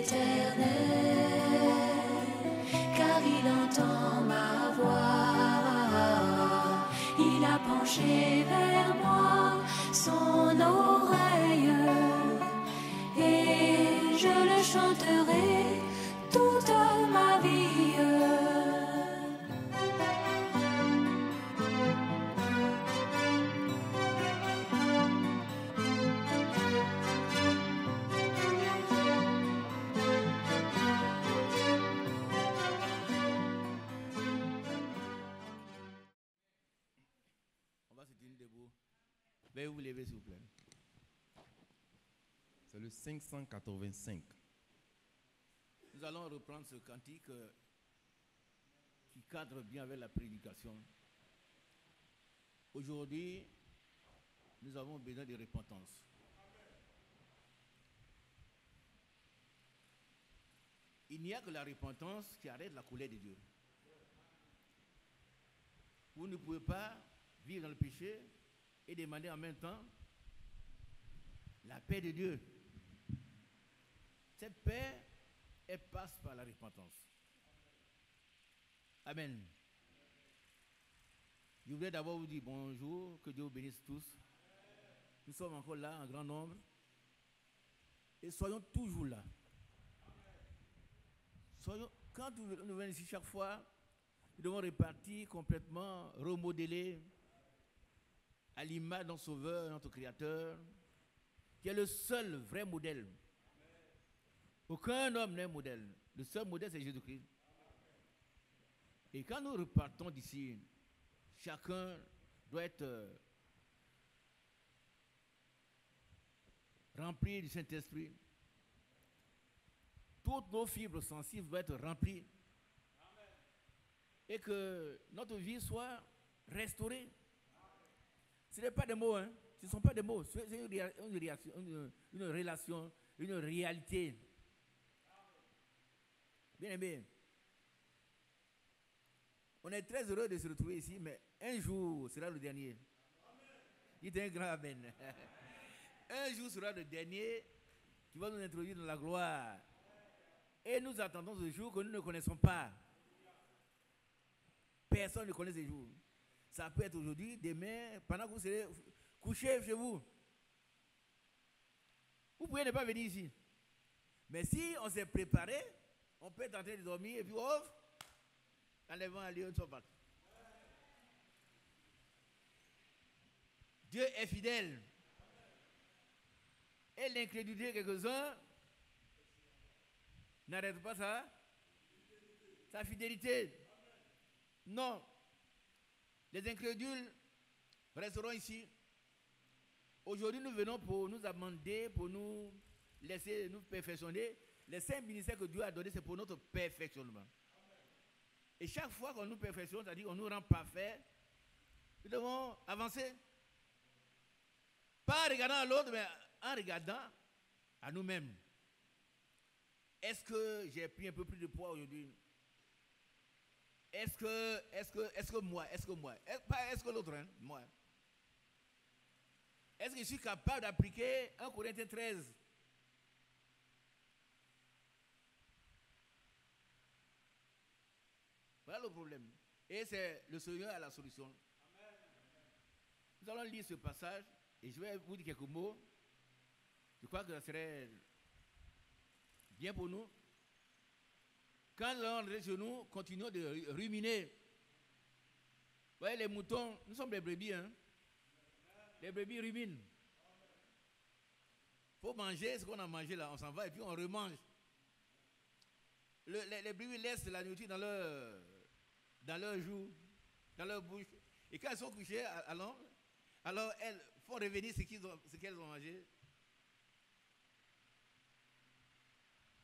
l'Éternel, car il entend ma voix. Il a penché vers moi son oreille, et je le chanterai toute ma vie. Veuillez vous lever, s'il vous plaît. C'est le 585. Nous allons reprendre ce cantique qui cadre bien avec la prédication. Aujourd'hui, nous avons besoin de repentance. Il n'y a que la repentance qui arrête la colère de Dieu. Vous ne pouvez pas vivre dans le péché et demander en même temps la paix de Dieu. Cette paix, elle passe par la repentance. Amen. Je voudrais d'abord vous dire bonjour, que Dieu vous bénisse tous. Nous sommes encore là en grand nombre et soyons toujours là. Quand nous venons ici chaque fois, nous devons repartir complètement, remodeler à l'image de notre Sauveur, notre Créateur, qui est le seul vrai modèle. Aucun homme n'est modèle. Le seul modèle, c'est Jésus-Christ. Et quand nous repartons d'ici, chacun doit être rempli du Saint-Esprit. Toutes nos fibres sensibles doivent être remplies. Et que notre vie soit restaurée. Ce n'est pas des mots, hein. Ce ne sont pas des mots. C'est une relation, une réalité. Bien aimé. On est très heureux de se retrouver ici, mais un jour sera le dernier. Dites un grand amen. Un jour sera le dernier qui va nous introduire dans la gloire. Et nous attendons ce jour que nous ne connaissons pas. Personne ne connaît ce jour. Ça peut être aujourd'hui, demain, pendant que vous serez couché chez vous. Vous pouvez ne pas venir ici. Mais si on s'est préparé, on peut être en train de dormir et puis off, enlèvant à Léon Sobat. Dieu est fidèle. Et l'incrédulité de quelques-uns n'arrête pas ça, sa fidélité. Non. Les incrédules resteront ici. Aujourd'hui, nous venons pour nous amender, pour nous laisser nous perfectionner. Les 5 ministères que Dieu a donnés, c'est pour notre perfectionnement. Et chaque fois qu'on nous perfectionne, c'est-à-dire qu'on nous rend parfaits, nous devons avancer. Pas en regardant à l'autre, mais en regardant à nous-mêmes. Est-ce que j'ai pris un peu plus de poids aujourd'hui? Est-ce que moi, pas est-ce que l'autre, hein, moi. Est-ce que je suis capable d'appliquer 1 Corinthiens 13? Voilà le problème. Et c'est le Seigneur à la solution. Amen. Nous allons lire ce passage et je vais vous dire quelques mots. Je crois que ça serait bien pour nous. Quand nous allons rentrer chez nous, continuons de ruminer. Vous voyez, les moutons, nous sommes des brebis, hein. Les brebis ruminent. Il faut manger ce qu'on a mangé là, on s'en va et puis on remange. Les brebis laissent la nourriture dans leur joue, dans leur bouche. Et quand elles sont couchées à l'ombre, alors elles font revenir ce qu'elles ont mangé.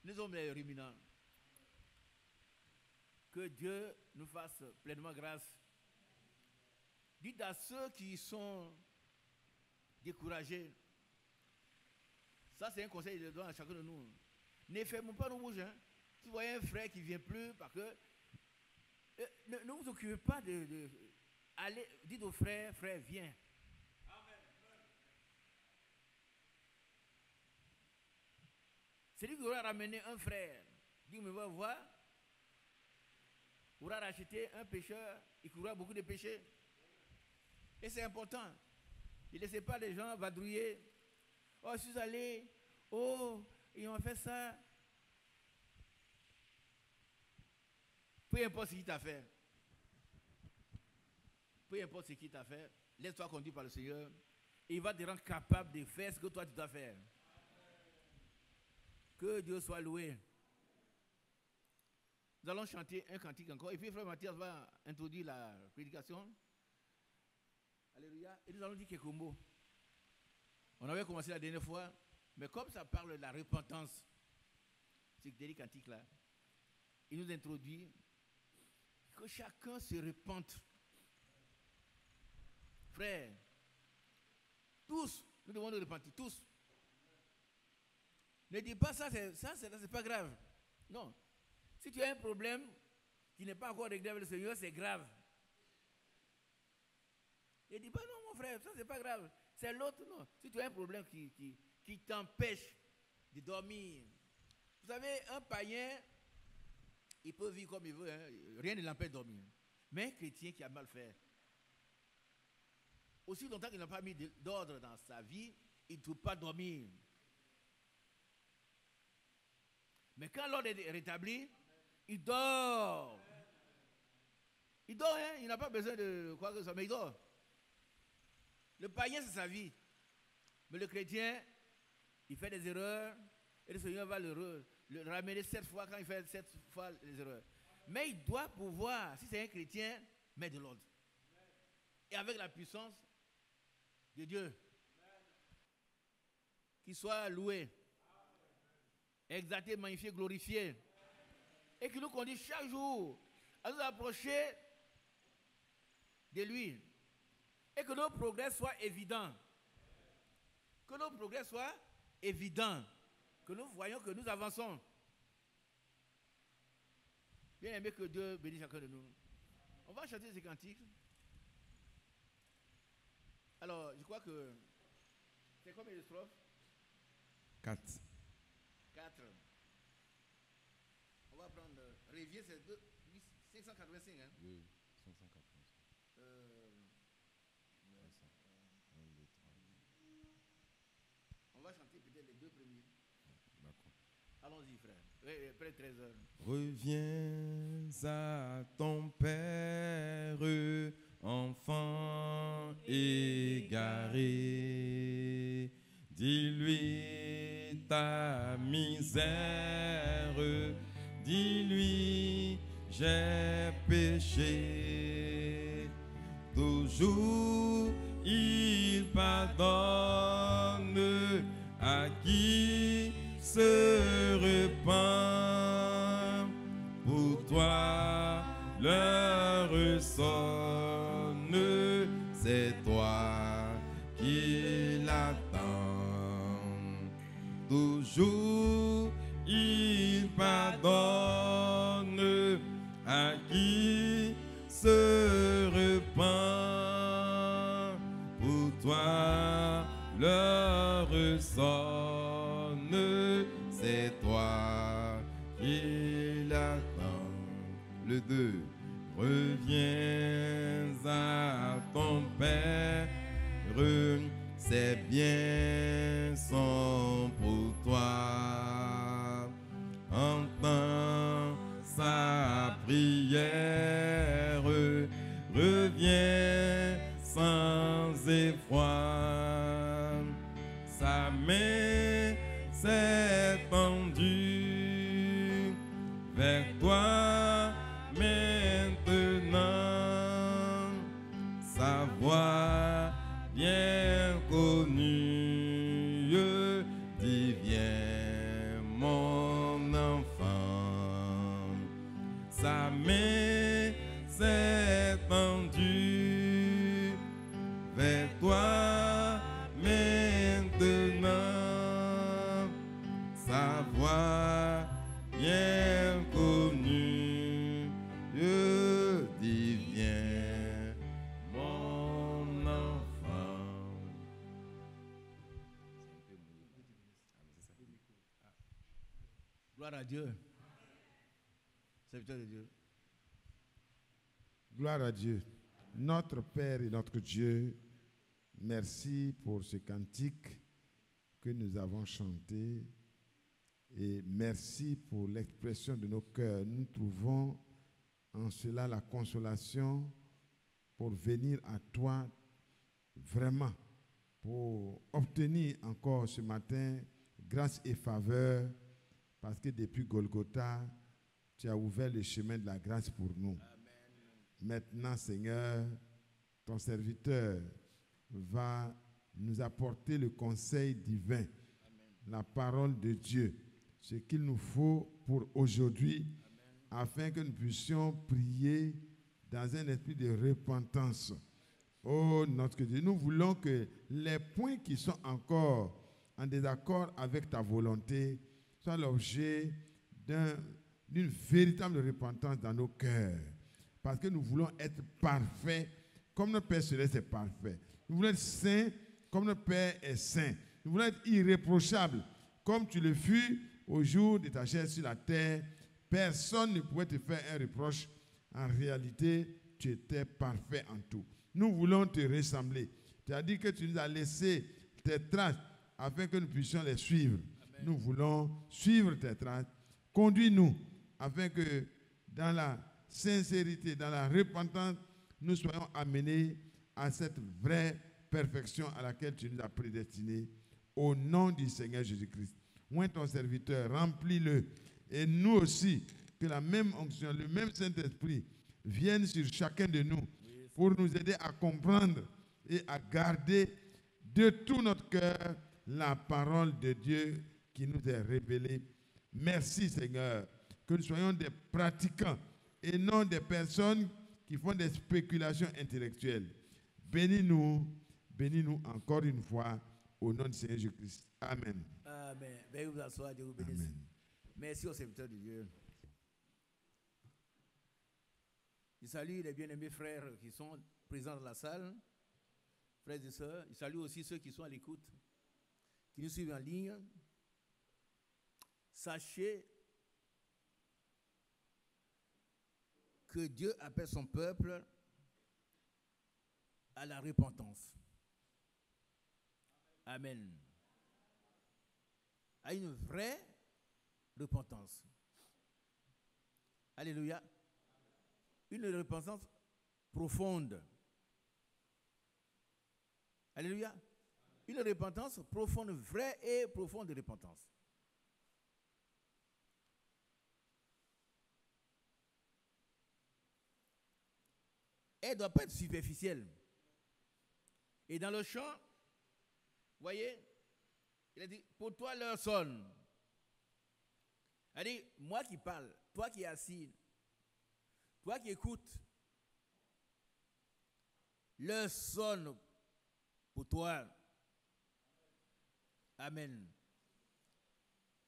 Nous sommes les ruminants. Que Dieu nous fasse pleinement grâce. Dites à ceux qui sont découragés, ça c'est un conseil que je donne à chacun de nous. Ne fermons pas nos bouches. Hein. Si vous voyez un frère qui ne vient plus, parce que ne vous occupez pas de allez, dites au frère, frère, viens. Amen. Celui qui aura ramené un frère, dit me va voir, aura racheté un pécheur, il courra beaucoup de péchés. Et c'est important. Ne laissez pas les gens vadrouiller. Oh, je suis allé, oh, ils ont fait ça. Peu importe ce qu'il t'a fait. Peu importe ce qu'il t'a fait, laisse-toi conduire par le Seigneur. Et il va te rendre capable de faire ce que toi tu dois faire. Que Dieu soit loué. Nous allons chanter un cantique encore. Et puis Frère Mathias va introduire la prédication. Alléluia. Et nous allons dire quelques mots. On avait commencé la dernière fois, mais comme ça parle de la repentance, c'est que cantique là, il nous introduit que chacun se repente. Frère, tous, nous devons nous repentir, tous. Ne dis pas ça, c'est pas grave. Non. Si tu as un problème qui n'est pas encore réglé avec le Seigneur, c'est grave. Ne dis pas non, mon frère, ça c'est pas grave. C'est l'autre, non. Si tu as un problème qui t'empêche de dormir. Vous savez, un païen, il peut vivre comme il veut, hein. Rien ne l'empêche de dormir. Mais un chrétien qui a mal fait, aussi longtemps qu'il n'a pas mis d'ordre dans sa vie, il ne peut pas dormir. Mais quand l'ordre est rétabli, il dort. Il dort, hein? Il n'a pas besoin de quoi que ce soit, mais il dort. Le païen, c'est sa vie. Mais le chrétien, il fait des erreurs et le Seigneur va le ramener 7 fois quand il fait 7 fois les erreurs. Mais il doit pouvoir, si c'est un chrétien, mettre de l'ordre. Et avec la puissance de Dieu, qu'il soit loué, exalté, magnifié, glorifié, et qu'il nous conduise chaque jour à nous approcher de lui, et que nos progrès soient évidents. Que nos progrès soient évidents, que nous voyons que nous avançons. Bien aimé, que Dieu bénisse chacun de nous. On va chanter ces cantiques. Alors, je crois que c'est combien de strophes? 4. 4. On va prendre Révier, c'est 585. Hein? Oui, 585. On va chanter peut-être les 2 premiers. D'accord. Allons-y, frère. Près de 13 heures. Reviens à ton Père, enfant égaré. Dis-lui ta misère, dis-lui j'ai péché. Toujours il pardonne à qui se repent. Pour toi l'heure sonne, c'est toi qui l'attends. Toujours il pardonne à qui se repent. Pour toi l'heure sonne, c'est toi qui l'attends. Le 2. Reviens à ton Père, ses biens sont pour toi. Entends sa prière, reviens sans effroi. Sa main s'est tendue vers toi maintenant. Sa voix bien connue dit viens mon enfant. Sa main Gloire à Dieu. Serviteur de Dieu. Gloire à Dieu. Notre Père et notre Dieu, merci pour ce cantique que nous avons chanté et merci pour l'expression de nos cœurs. Nous trouvons en cela la consolation pour venir à toi vraiment, pour obtenir encore ce matin grâce et faveur, parce que depuis Golgotha, tu as ouvert le chemin de la grâce pour nous. Maintenant, Seigneur, ton serviteur va nous apporter le conseil divin, la parole de Dieu, ce qu'il nous faut pour aujourd'hui, afin que nous puissions prier dans un esprit de repentance. Oh notre Dieu, nous voulons que les points qui sont encore en désaccord avec ta volonté soient l'objet d'une véritable repentance dans nos cœurs. Parce que nous voulons être parfaits comme notre Père Céleste est parfait. Nous voulons être saints comme notre Père est saint. Nous voulons être irréprochables comme tu le fus au jour de ta chair sur la terre. Personne ne pouvait te faire un reproche. En réalité, tu étais parfait en tout. Nous voulons te ressembler. Tu as dit que tu nous as laissé tes traces afin que nous puissions les suivre. Amen. Nous voulons suivre tes traces. Conduis-nous afin que dans la sincérité, dans la repentance, nous soyons amenés à cette vraie perfection à laquelle tu nous as prédestinés. Au nom du Seigneur Jésus-Christ. Oins ton serviteur, remplis-le. Et nous aussi, que la même onction, le même Saint-Esprit vienne sur chacun de nous pour nous aider à comprendre et à garder de tout notre cœur la parole de Dieu qui nous est révélée. Merci Seigneur, que nous soyons des pratiquants et non des personnes qui font des spéculations intellectuelles. Bénis-nous encore une fois au nom du Seigneur Jésus-Christ. Amen. Amen. Veuillez vous asseoir, Dieu vous bénisse. Amen. Merci aux serviteurs de Dieu. Je salue les bien-aimés frères qui sont présents dans la salle, frères et sœurs. Je salue aussi ceux qui sont à l'écoute, qui nous suivent en ligne. Sachez que Dieu appelle son peuple à la repentance. Amen. À une vraie repentance. Alléluia. Une repentance profonde. Alléluia. Une repentance profonde, vraie et profonde repentance. Elle ne doit pas être superficielle. Et dans le chant, vous voyez, il a dit, pour toi l'heure sonne. Il a dit, moi qui parle, toi qui es assis, toi qui écoutes, l'heure sonne pour toi. Amen.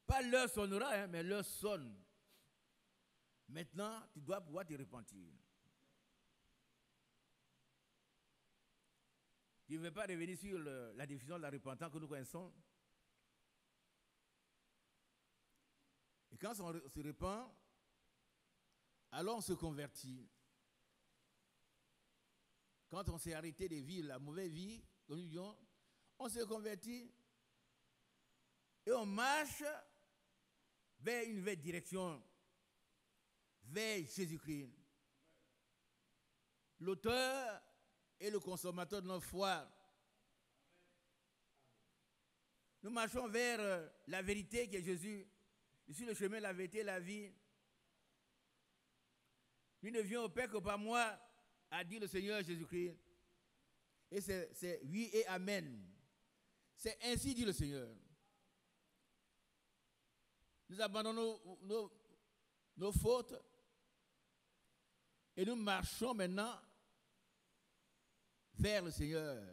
Pas l'heure sonnera, hein, mais l'heure sonne. Maintenant, tu dois pouvoir te repentir. Je ne vais pas revenir sur la définition de la repentance que nous connaissons. Et quand on se repent, alors on se convertit. Quand on s'est arrêté de vivre la mauvaise vie, comme nous disons, on se convertit et on marche vers une nouvelle direction, vers Jésus-Christ. L'auteur et le consommateur de notre foi. Nous marchons vers la vérité qui est Jésus. Je suis le chemin, la vérité et la vie. Nous ne venons au Père que par moi, a dit le Seigneur Jésus-Christ. Et c'est oui et amen. C'est ainsi dit le Seigneur. Nous abandonnons nos fautes et nous marchons maintenant vers le Seigneur.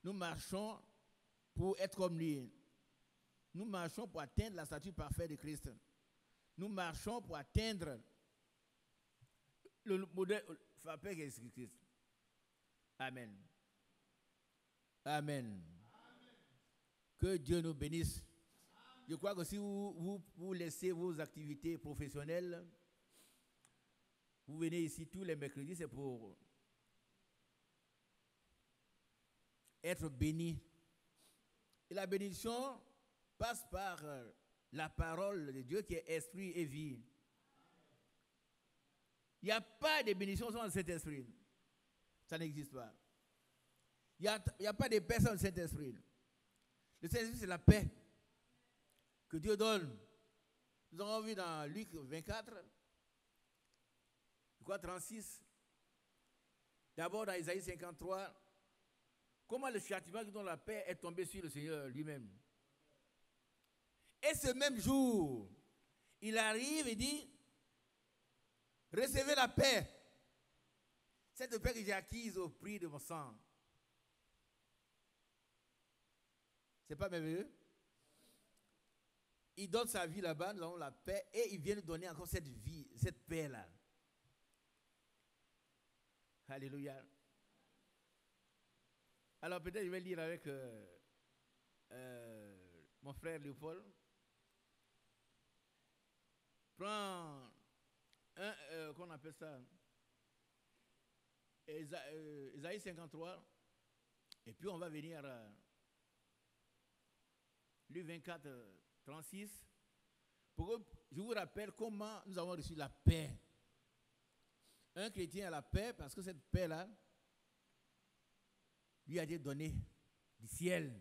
Nous marchons pour être comme lui. Nous marchons pour atteindre la statue parfaite de Christ. Nous marchons pour atteindre le modèle parfait de Christ. Amen. Amen. Que Dieu nous bénisse. Je crois que si vous laissez vos activités professionnelles, vous venez ici tous les mercredis, c'est pour être béni. Et la bénédiction passe par la parole de Dieu qui est esprit et vie. Il n'y a pas de bénédiction sans le Saint-Esprit. Ça n'existe pas. Il n'y a pas de paix sans le Saint-Esprit. Le Saint-Esprit, c'est la paix que Dieu donne. Nous avons vu dans Luc 24, je crois 36, d'abord dans Isaïe 53, comment le châtiment qui donne la paix est tombé sur le Seigneur lui-même. Et ce même jour, il arrive et dit, recevez la paix. Cette paix que j'ai acquise au prix de mon sang. C'est pas merveilleux? Il donne sa vie là-bas, nous avons la paix, et il vient nous donner encore cette vie, cette paix-là. Alléluia. Alors peut-être je vais lire avec mon frère Léopold. Prends qu'on appelle ça, Isaïe 53, et puis on va venir à Luc 24, 36, pour que je vous rappelle comment nous avons reçu la paix. Un chrétien a la paix parce que cette paix-là lui a été donnée du ciel.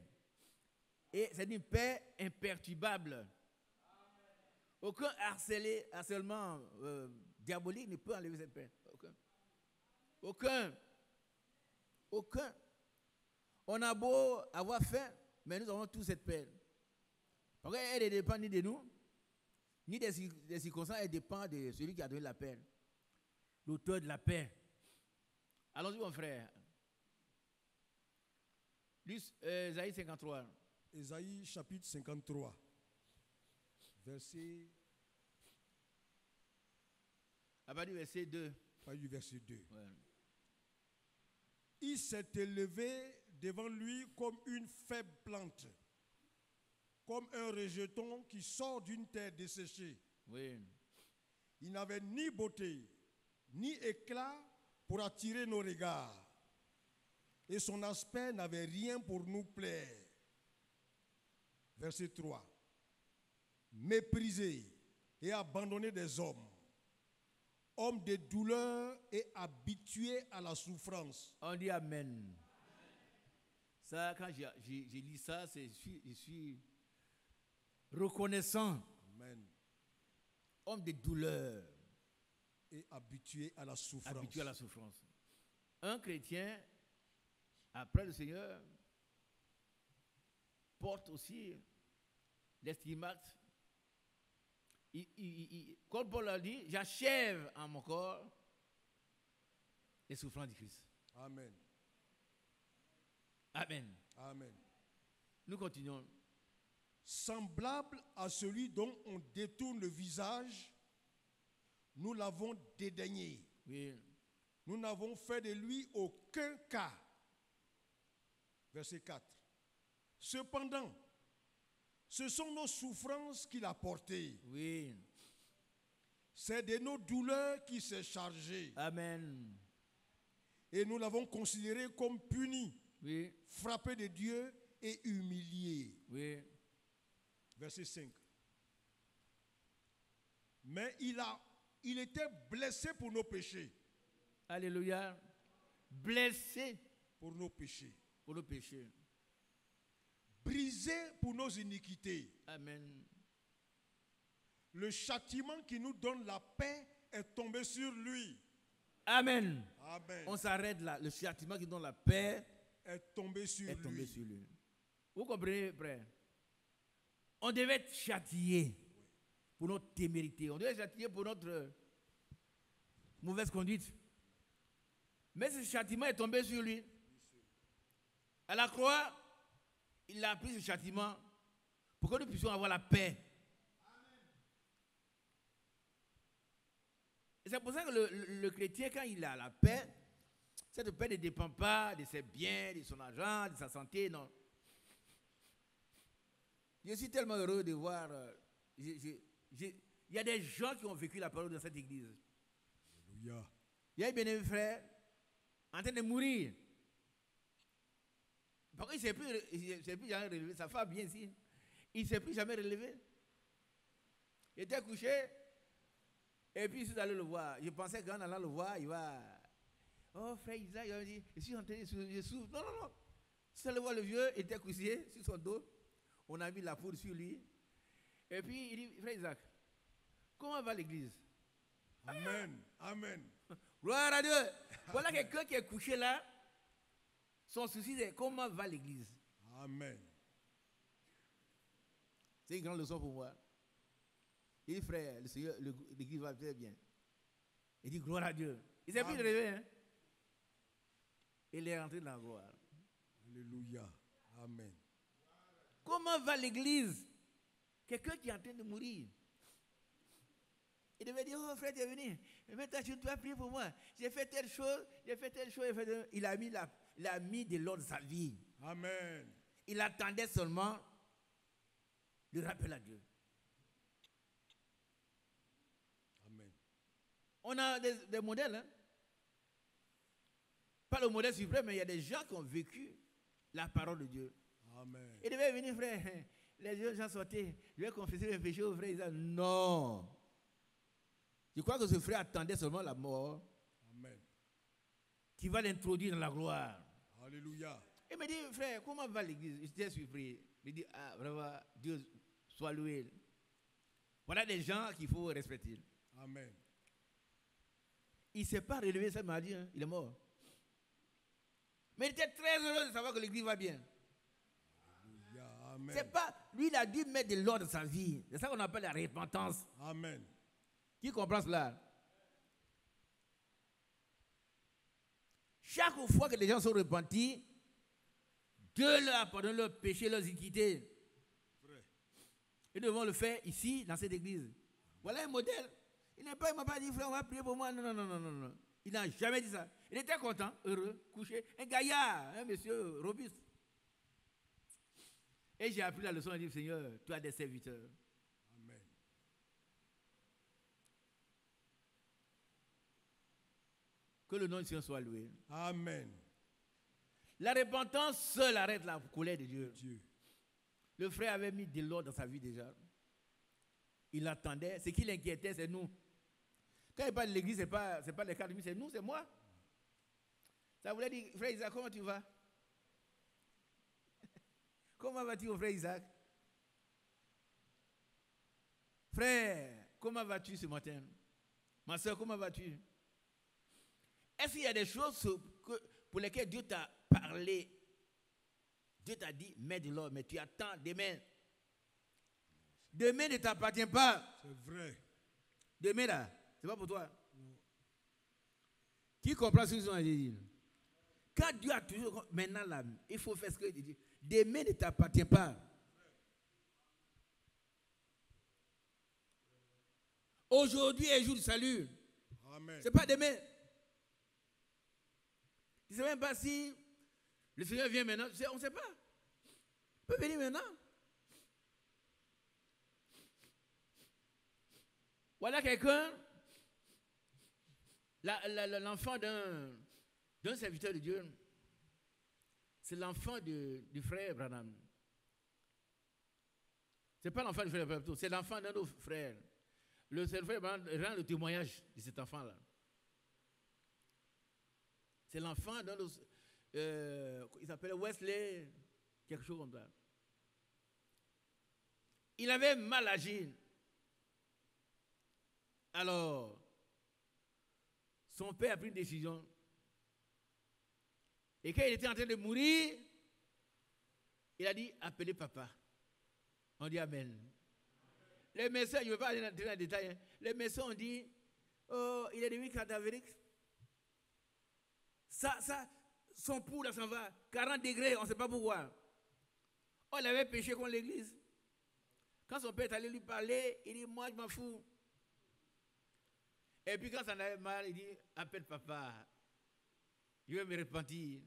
Et c'est une paix imperturbable. Aucun harcèlement diabolique ne peut enlever cette paix. Aucun. On a beau avoir faim, mais nous avons tous cette paix. Parce qu'elle ne dépend ni de nous, ni des circonstances, elle dépend de celui qui a donné la paix. L'auteur de la paix. Allons-y, mon frère. Isaïe 53. Isaïe chapitre 53, verset... À partir du verset 2. Pas du verset 2. Ouais. Il s'est élevé devant lui comme une faible plante, comme un rejeton qui sort d'une terre desséchée. Oui. Il n'avait ni beauté, ni éclat pour attirer nos regards. Et son aspect n'avait rien pour nous plaire. Verset 3. Méprisé et abandonné des hommes, homme de douleur et habitué à la souffrance. On dit Amen. Ça, quand j'ai lu ça, je suis reconnaissant. Amen. Homme de douleur. Et habitué à la souffrance. Habitué à la souffrance. Un chrétien, après le Seigneur, porte aussi les stigmates. Comme Paul a dit, j'achève en mon corps les souffrances du Christ. Amen. Amen. Amen. Nous continuons. Semblable à celui dont on détourne le visage, nous l'avons dédaigné. Oui. Nous n'avons fait de lui aucun cas. Verset 4. Cependant, ce sont nos souffrances qu'il a portées. Oui. C'est de nos douleurs qu'il s'est chargé. Amen. Et nous l'avons considéré comme puni, Oui. frappé de Dieu et humilié. Oui. Verset 5. Mais il était blessé pour nos péchés. Alléluia. Blessé Pour nos péchés. pour le péché. Brisé pour nos iniquités. Amen. Le châtiment qui nous donne la paix est tombé sur lui. Amen. Amen. On s'arrête là. Le châtiment qui donne la paix Est tombé sur est lui. tombé sur lui. Vous comprenez, frère? On devait être châtié pour notre témérité. On devait être châtié pour notre mauvaise conduite. Mais ce châtiment est tombé sur lui. À la croix, il a pris ce châtiment pour que nous puissions avoir la paix. Et c'est pour ça que le chrétien, quand il a la paix, cette paix ne dépend pas de ses biens, de son argent, de sa santé, non. Je suis tellement heureux de voir. Il y a des gens qui ont vécu la parole dans cette église. Alléluia. Il y a un bien-aimé frère en train de mourir. Par contre, il ne s'est plus jamais relevé. Sa femme bien ici. Il ne s'est plus jamais relevé. Il était couché. Et puis, je suis allé le voir. Je pensais qu'en allant le voir, il va. Oh, frère Isaac, il va me dire, je suis en train de souffrir. Non, non, non. Je suis allé voir le vieux, il était couché sur son dos. On a mis la poudre sur lui. Et puis, il dit, frère Isaac, comment va l'église? Amen. Amen. Gloire à Dieu. Voilà quelqu'un qui est couché là. Son souci, c'est comment va l'église? Amen. C'est une grande leçon pour moi. Il dit, frère, le Seigneur, l'église va très bien. Il dit, gloire à Dieu. Il s'est plus relevé. Hein? Il est rentré dans la gloire. Alléluia. Amen. Comment va l'église? Quelqu'un qui est en train de mourir. Il devait dire, oh frère, tu es venu. Mais toi, tu dois prier pour moi. J'ai fait telle chose, j'ai fait telle chose. Il a mis de l'ordre dans sa vie. Amen. Il attendait seulement le rappel à Dieu. Amen. On a des modèles. Hein? Pas le modèle suprême, mais il y a des gens qui ont vécu la parole de Dieu. Amen. Il devait venir, frère. Les gens sortaient. Je vais confesser mes péchés au frère. Ils disaient, non. Je crois que ce frère attendait seulement la mort. Amen. Qui va l'introduire dans la gloire. Alléluia. Il me dit, frère, comment va l'église? J'étais surpris. Il dit, ah, vraiment, Dieu soit loué. Voilà des gens qu'il faut respecter. Amen. Il ne s'est pas relevé ce mardi, hein. Il est mort. Mais il était très heureux de savoir que l'église va bien. Alléluia. Amen. C'est pas, lui, il a dû mettre de l'ordre dans sa vie. C'est ça qu'on appelle la repentance. Amen. Qui comprend cela? Chaque fois que les gens sont repentis, Dieu leur pardonne leurs péchés, leurs iniquités. Vrai. Ils devront le faire ici, dans cette église. Voilà un modèle. Il m'a pas dit, frère, on va prier pour moi. Non, non, non, non, non, non. Il n'a jamais dit ça. Il était content, heureux, couché. Un gaillard, un monsieur robuste. Et j'ai appris la leçon et dit, Seigneur, tu as des serviteurs. Amen. Que le nom du Seigneur soit loué. Amen. La repentance seule arrête la colère de Dieu. Dieu. Le frère avait mis de l'ordre dans sa vie déjà. Il attendait. Ce qui l'inquiétait, c'est nous. Quand il parle de l'église, ce n'est pas les cas de lui, c'est nous, c'est moi. Ça voulait dire, frère Isaac, comment tu vas? Comment vas-tu, mon frère Isaac? Frère, comment vas-tu ce matin? Ma soeur, comment vas-tu? Est-ce qu'il y a des choses pour lesquelles Dieu t'a parlé? Dieu t'a dit, mets de l'ordre, mais tu attends demain. Demain ne t'appartient pas. C'est vrai. Demain là, c'est pas pour toi. Qui comprend ce qu'ils ont dit? Quand Dieu a toujours, maintenant là, il faut faire ce qu'il dit. Demain ne t'appartient pas. Aujourd'hui est le jour du salut. Amen. Ce n'est pas demain. Tu ne sais même pas si le Seigneur vient maintenant. On ne sait pas. Il peut venir maintenant. Voilà quelqu'un, l'enfant d'un serviteur de Dieu. C'est l'enfant du frère Branham. Ce n'est pas l'enfant du frère Branham, c'est l'enfant d'un de nos frères. Le frère Branham rend le témoignage de cet enfant-là. C'est l'enfant d'un de nos... il s'appelait Wesley, quelque chose comme ça. Il avait mal agi. Alors, son père a pris une décision. Et quand il était en train de mourir, il a dit, appelez papa. On dit Amen. Les médecins, je ne veux pas aller dans le détail, hein. Les médecins ont dit, oh, il est devenu cadavérique. Son pouls là s'en va, 40 degrés, on ne sait pas pourquoi. Oh, il avait péché contre l'église. Quand son père est allé lui parler, il dit, moi je m'en fous. Et puis quand ça en avait mal, il dit, appelle papa. Je vais me repentir.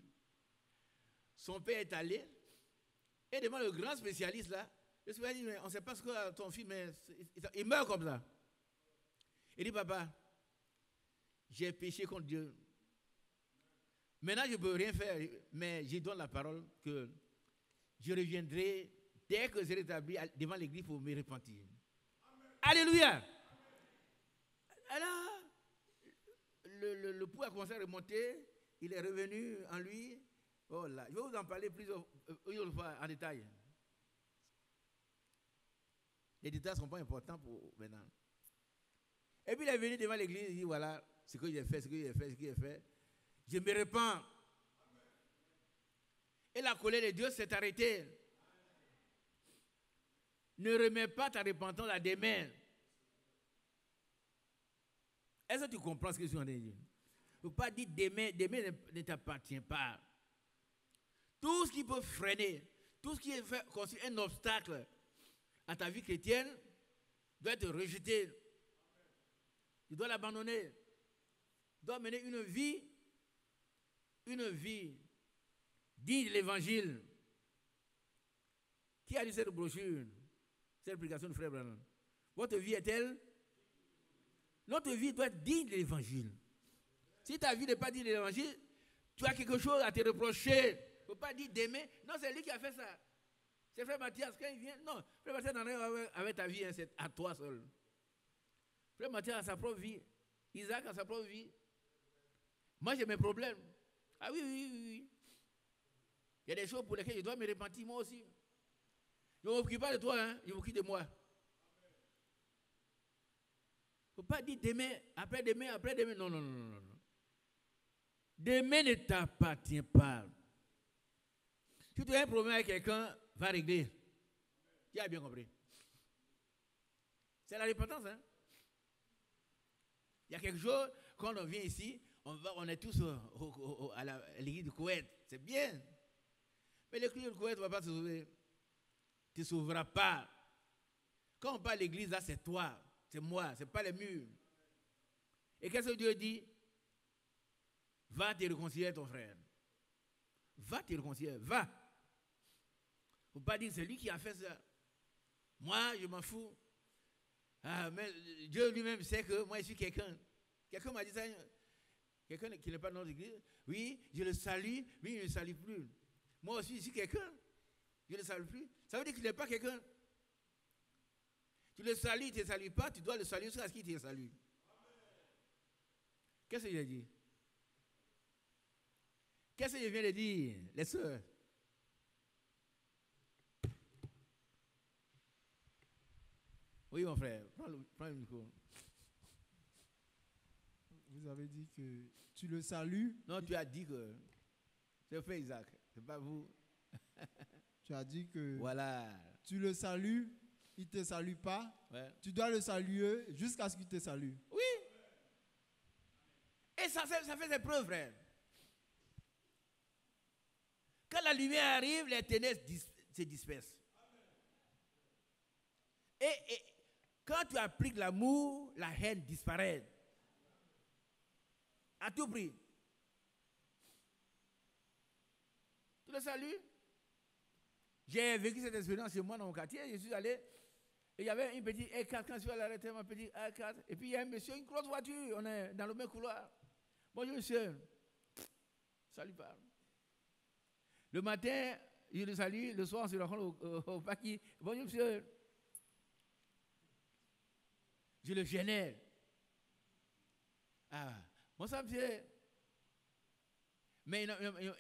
Son père est allé et devant le grand spécialiste là, Le Seigneur dit, mais on ne sait pas ce que ton fils, mais il meurt comme ça. Il dit, papa, j'ai péché contre Dieu. Maintenant, je ne peux rien faire, mais je donne la parole que je reviendrai dès que je rétablis devant l'église pour me repentir. Amen. Alléluia. Alors, le pouls a commencé à remonter, il est revenu en lui. Oh là, je vais vous en parler plusieurs fois en détail. Les détails ne sont pas importants pour maintenant. Et puis il est venu devant l'église, il dit voilà ce que j'ai fait, ce que j'ai fait, ce que j'ai fait. Je me repens. Et la colère de Dieu s'est arrêtée. Ne remets pas ta repentance à demain. Est-ce que tu comprends ce que je suis en train de dire? Il ne faut pas dire demain ne t'appartient pas. Tout ce qui peut freiner, tout ce qui est constitué un obstacle à ta vie chrétienne doit être rejeté. Tu dois l'abandonner. Tu dois mener une vie digne de l'évangile. Qui a lu cette brochure, cette application de Frère Branham? Votre vie est-elle? Notre vie doit être digne de l'évangile. Si ta vie n'est pas digne de l'évangile, tu as quelque chose à te reprocher. Il ne faut pas dire demain. Non, c'est lui qui a fait ça. C'est Frère Mathias, quand il vient. Non, Frère Mathias n'en est avec ta vie, hein, c'est à toi seul. Frère Mathias a sa propre vie. Isaac a sa propre vie. Moi, j'ai mes problèmes. Ah oui. Il y a des choses pour lesquelles je dois me repentir, moi aussi. Je ne m'occupe pas de toi, hein, je m'occupe de moi. Il ne faut pas dire demain, après-demain. Non. Demain ne t'appartient pas. Si tu as un problème avec quelqu'un, va régler. Tu as bien compris. C'est la repentance, hein. Il y a quelque chose, quand on vient ici, on est tous à l'église du Koweït. C'est bien. Mais l'église du Koweït ne va pas te sauver. Tu ne sauveras pas. Quand on parle de l'église, là, c'est toi, c'est moi, ce n'est pas les murs. Et qu'est-ce que Dieu dit? Va te réconcilier avec ton frère. Va te réconcilier, va. Il ne faut pas dire c'est lui qui a fait ça. Moi, je m'en fous. Ah, mais Dieu lui-même sait que moi, je suis quelqu'un. Quelqu'un m'a dit ça. Quelqu'un qui n'est pas dans notre église. Oui, je le salue. Oui, je ne le salue plus. Moi aussi, je suis quelqu'un. Je ne le salue plus. Ça veut dire qu'il n'est pas quelqu'un. Tu le salues, il ne te salue pas. Tu dois le saluer jusqu'à ce qu'il te salue. Qu'est-ce que j'ai dit? Qu'est-ce que je viens de dire, les sœurs? Oui, mon frère, prends le micro. Vous avez dit que tu le salues. Non, tu as dit que c'est fait Isaac, c'est pas vous. Tu as dit que voilà. Tu le salues, il ne te salue pas. Ouais. Tu dois le saluer jusqu'à ce qu'il te salue. Oui. Et ça fait ses preuves, frère. Quand la lumière arrive, les ténèbres se dispersent. Et quand tu appliques l'amour, la haine disparaît. À tout prix. Tu le salues? J'ai vécu cette expérience chez moi dans mon quartier. Je suis allé, et il y avait une petite A4. Quand je suis allé arrêter ma petite A4, et puis il y a un monsieur, une grosse voiture, on est dans le même couloir. Bonjour monsieur. Salut pas. Le matin, je le salue, le soir, on se rencontre au paquet. Bonjour monsieur. Je le gênais. Ah, bonsoir monsieur. Mais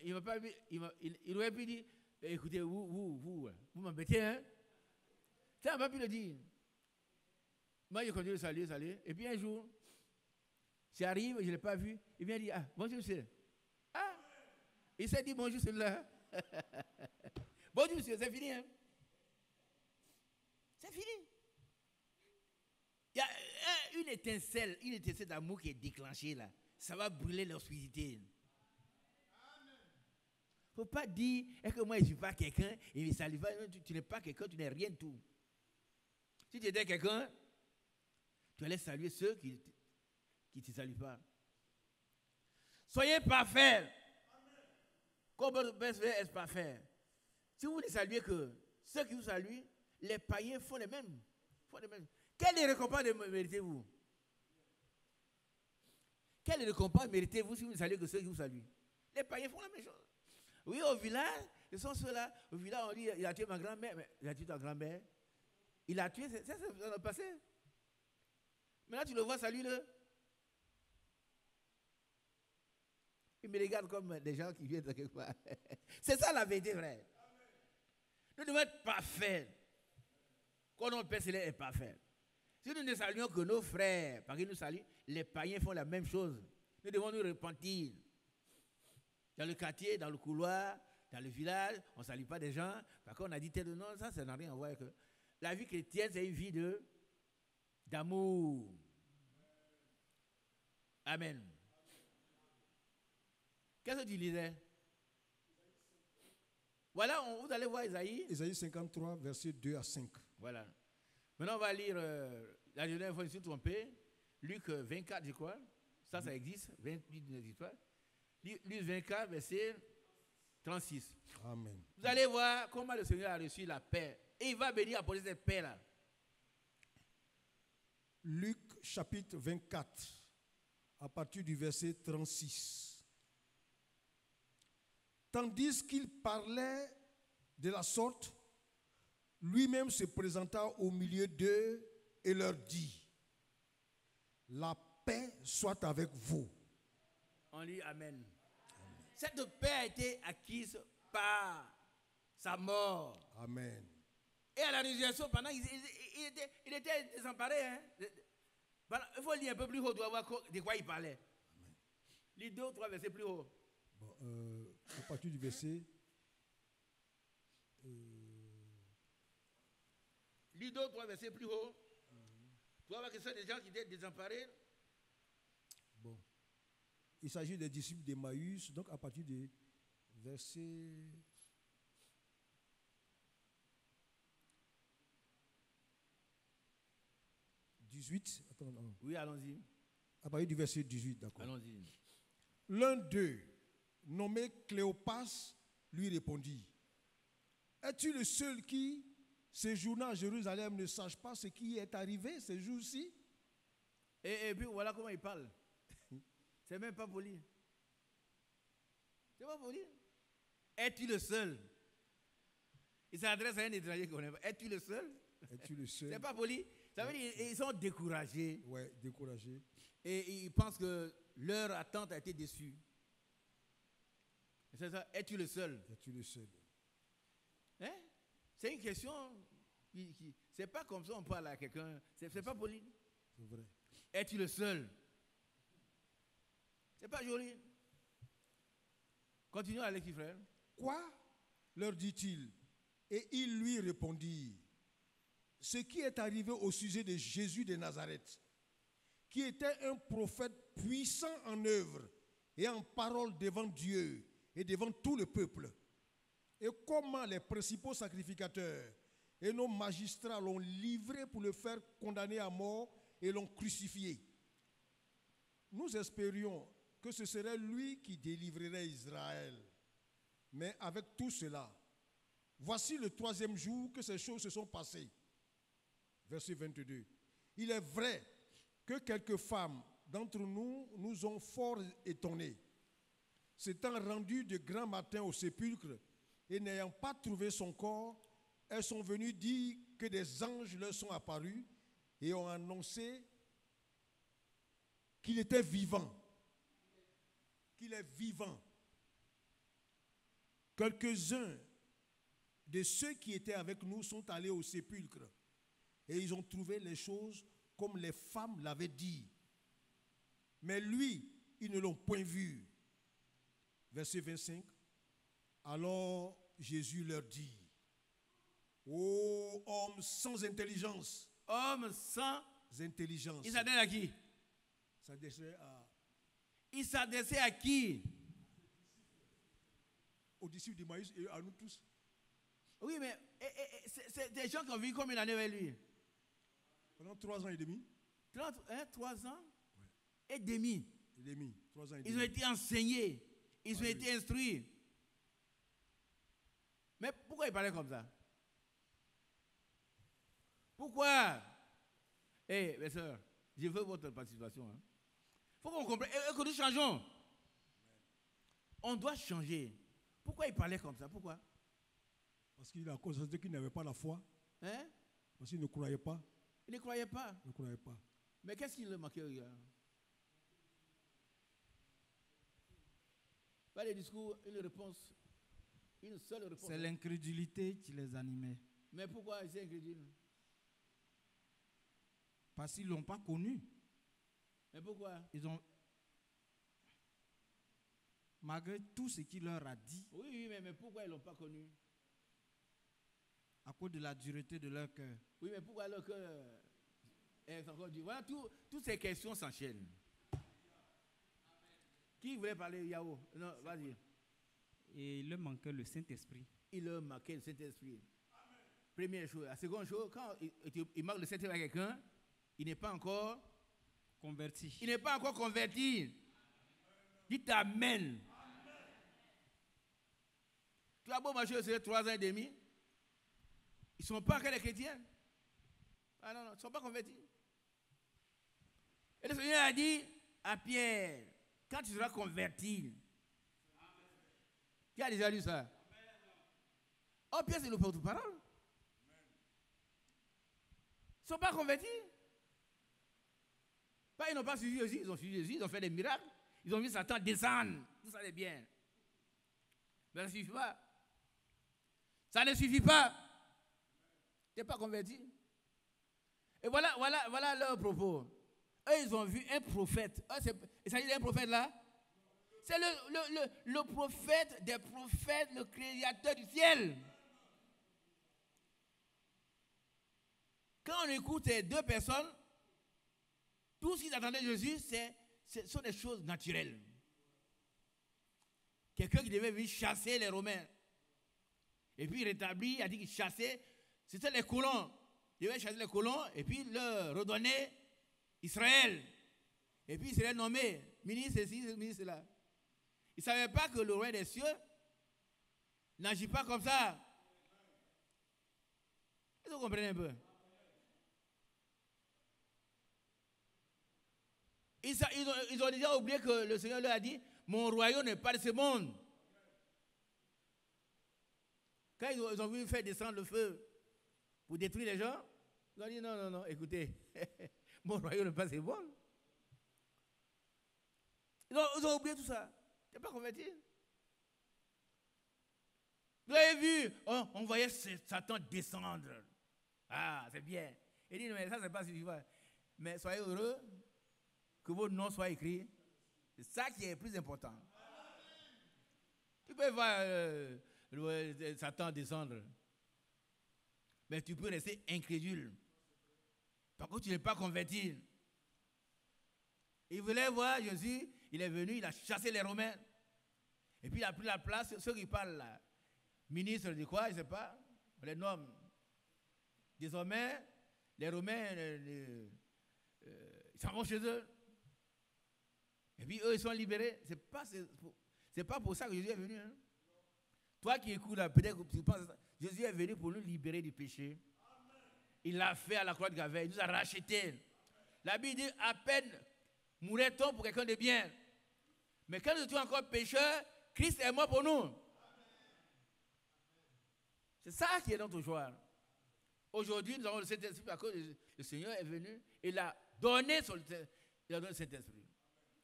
il m'a pas vu, il aurait pu dire, écoutez, vous m'embêtez, hein? Ça, il n'a pas pu le dire. Moi, je continue de saluer. Et puis un jour, j'arrive, je ne l'ai pas vu. Il vient dire, ah, bonjour monsieur. Ah, il s'est dit bonjour celui-là. Bonjour monsieur, c'est fini, hein? C'est fini. Il y a une étincelle d'amour qui est déclenchée là. Ça va brûler l'hospitalité. Il ne faut pas dire que moi je ne suis pas quelqu'un et il ne salue pas. Tu n'es pas quelqu'un, tu n'es rien de tout. Si tu étais quelqu'un, tu allais saluer ceux qui ne te saluent pas. Soyez parfaits. Comme votre Père est parfait. Si vous ne saluez que ceux qui vous saluent, Les païens font les mêmes. Quelle récompense méritez-vous? Quelle récompense méritez-vous si vous ne saluez que ceux qui vous saluent? Les païens font la même chose. Oui, au village, ils sont ceux-là. Au village, on dit, il a tué ma grand-mère. Mais il a tué ta grand-mère. Il a tué, c'est dans le passé. Maintenant, tu le vois, salue-le. Il me regarde comme des gens qui viennent de quelque part. C'est ça la vérité, frère. Nous devons être parfaits. Quand notre Père Céleste est parfait. Si nous ne saluons que nos frères, parce qu'ils nous saluent, les païens font la même chose. Nous devons nous repentir. Dans le quartier, dans le couloir, dans le village, on ne salue pas des gens. Parce qu'on a dit tel nom, ça n'a rien à voir avec eux. La vie chrétienne, c'est une vie d'amour. Amen. Qu'est-ce que tu lisais? Voilà, vous allez voir Isaïe. Isaïe 53, versets 2 à 5. Voilà. Maintenant, on va lire, la dernière fois, je me suis trompé, Luc 24, je crois. Ça existe, 28 n'existe pas. Luc 24, verset 36. Amen. Vous allez voir comment le Seigneur a reçu la paix. Et il va venir apporter cette paix-là. Luc chapitre 24, à partir du verset 36. Tandis qu'il parlait de la sorte, lui-même se présenta au milieu d'eux et leur dit, la paix soit avec vous. On dit Amen. Cette paix a été acquise par sa mort. Amen. Et à la résurrection, pendant il était désemparé. Hein? Il faut lire un peu plus haut, tu vas voir de quoi il parlait. Amen. Lis 2 ou 3 versets plus haut. Bon, à partir du verset... Lis 2 ou 3 versets plus haut. Tu vas voir que ce sont des gens qui étaient désemparés. Bon. Il s'agit des disciples d'Emmaüs, donc à partir du verset... Attends, non. Oui, allons-y. À partir du verset 18, d'accord. Allons-y. L'un d'eux, nommé Cléopas, lui répondit, es-tu le seul qui, séjournant à Jérusalem, ne sache pas ce qui est arrivé ces jours-ci? Et puis voilà comment il parle. C'est même pas poli. C'est pas poli. Es-tu le seul? Il s'adresse à un étranger qu'on connaît pas. Es-tu le seul? Es-tu le seul? C'est pas poli. Ça veut dire qu'ils sont découragés. Ouais, découragés. Et ils pensent que leur attente a été déçue. C'est ça. Es-tu le seul? Es-tu le seul? Hein? C'est une question. C'est pas comme ça on parle à quelqu'un. C'est pas poli. C'est vrai. Es-tu le seul? C'est pas joli. Continuons avec les frères. Quoi? Leur dit-il. Et ils lui répondirent. Ce qui est arrivé au sujet de Jésus de Nazareth, qui était un prophète puissant en œuvre et en parole devant Dieu et devant tout le peuple. Et comment les principaux sacrificateurs et nos magistrats l'ont livré pour le faire condamner à mort et l'ont crucifié. Nous espérions que ce serait lui qui délivrerait Israël. Mais avec tout cela, voici le 3e jour que ces choses se sont passées. Verset 22. Il est vrai que quelques femmes d'entre nous nous ont fort étonnés. S'étant rendues de grand matin au sépulcre et n'ayant pas trouvé son corps, elles sont venues dire que des anges leur sont apparus et ont annoncé qu'il était vivant. Qu'il est vivant. Quelques-uns de ceux qui étaient avec nous sont allés au sépulcre et ils ont trouvé les choses comme les femmes l'avaient dit. Mais lui, ils ne l'ont point vu. Verset 25. Alors Jésus leur dit, ô homme sans intelligence. Homme sans intelligence. Il s'adresse à qui? Il s'adressait à qui? Aux disciples d'Emmaüs et à nous tous. Oui, mais c'est des gens qui ont vécu combien d'années avec lui? Pendant 3 ans et demi. 3 ans et demi. 3 ans et demi. Ils ont été enseignés. Ils ont été instruits. Mais pourquoi il parlait comme ça? Pourquoi? Mes soeurs, je veux votre participation. Il faut qu'on comprenne et que nous changeons. On doit changer. Pourquoi il parlait comme ça? Pourquoi? Parce qu'il a constaté qu'il n'avait pas la foi. Hein? Parce qu'il ne croyait pas. Il ne croyait pas. Il ne croyait pas. Mais qu'est-ce qui le manquait au gars? Pas les discours, une réponse. Une seule réponse. C'est l'incrédulité qui les animait. Mais pourquoi ils sont incrédules? Parce qu'ils ne l'ont pas connu. Mais pourquoi? Ils ont, malgré tout ce qu'il leur a dit, Oui, mais pourquoi ils ne l'ont pas connu? à cause de la dureté de leur cœur. Oui, mais pourquoi leur cœur est encore dur? Voilà, toutes ces questions s'enchaînent. Qui voulait parler, Yahoo? Non, vas-y. Et il leur manquait le Saint-Esprit. Il leur manquait le Saint-Esprit. Première chose. La seconde chose, quand il manque le Saint-Esprit à quelqu'un, il n'est pas encore Converti. Il n'est pas encore converti. Dites Amen. Tu as beau marcher sur 3 ans et demi, ils ne sont pas encore des chrétiens. Ah non, ils ne sont pas convertis. Et le Seigneur a dit à Pierre, quand tu seras converti, qui a déjà lu ça? Oh, Pierre, c'est le porte-parole. Ils ne sont pas convertis. Pas, ils n'ont pas suivi Jésus, ils ont suivi Jésus, ils ont fait des miracles. Ils ont vu Satan descendre. Tout ça est bien. Mais ça ne suffit pas. Ça ne suffit pas. Tu n'es pas converti. Et voilà leur propos. Eux, ils ont vu un prophète. Il s'agit d'un prophète là. C'est le prophète des prophètes, le créateur du ciel. Quand on écoute ces deux personnes, tout ce qu'ils attendaient de Jésus, ce sont des choses naturelles. Quelqu'un qui devait venir chasser les Romains. Et puis il rétablit, il a dit qu'il chassait. C'était les colons. Il devait chasser les colons et puis leur redonner Israël. Et puis il serait nommé ministre ici, ministre là. Il ne savait pas que le roi des cieux n'agit pas comme ça. Est-ce que vous comprenez un peu? Ils ont déjà oublié que le Seigneur leur a dit, mon royaume n'est pas de ce monde. Quand ils ont voulu faire descendre le feu pour détruire les gens, ils ont dit non, écoutez, mon royaume n'est pas de ce monde. Ils ont oublié tout ça. Tu n'es pas converti. Vous avez vu, on voyait Satan descendre. Ah, c'est bien. Il dit, mais ça, c'est pas suffisant. Mais soyez heureux que votre nom soit écrit. C'est ça qui est le plus important. Tu peux voir Satan descendre, mais tu peux rester incrédule. Par contre, tu n'es pas converti. Il voulait voir Jésus, il est venu, il a chassé les Romains. Et puis il a pris la place, ceux qui parlent là, ministre de quoi, je ne sais pas, on les nomme. Désormais, les Romains, ils s'en vont chez eux. Et puis eux, ils sont libérés. C'est pas pour ça que Jésus est venu. Hein. Toi qui écoutes là, peut-être que tu penses, Jésus est venu pour nous libérer du péché. Il l'a fait à la croix de Calvaire, il nous a rachetés. La Bible dit, à peine mourait-on pour quelqu'un de bien. Mais quand nous étions encore pécheurs, Christ est mort pour nous. C'est ça qui est notre joie. Aujourd'hui, nous avons le Saint-Esprit parce que le Seigneur est venu et il a donné le Saint-Esprit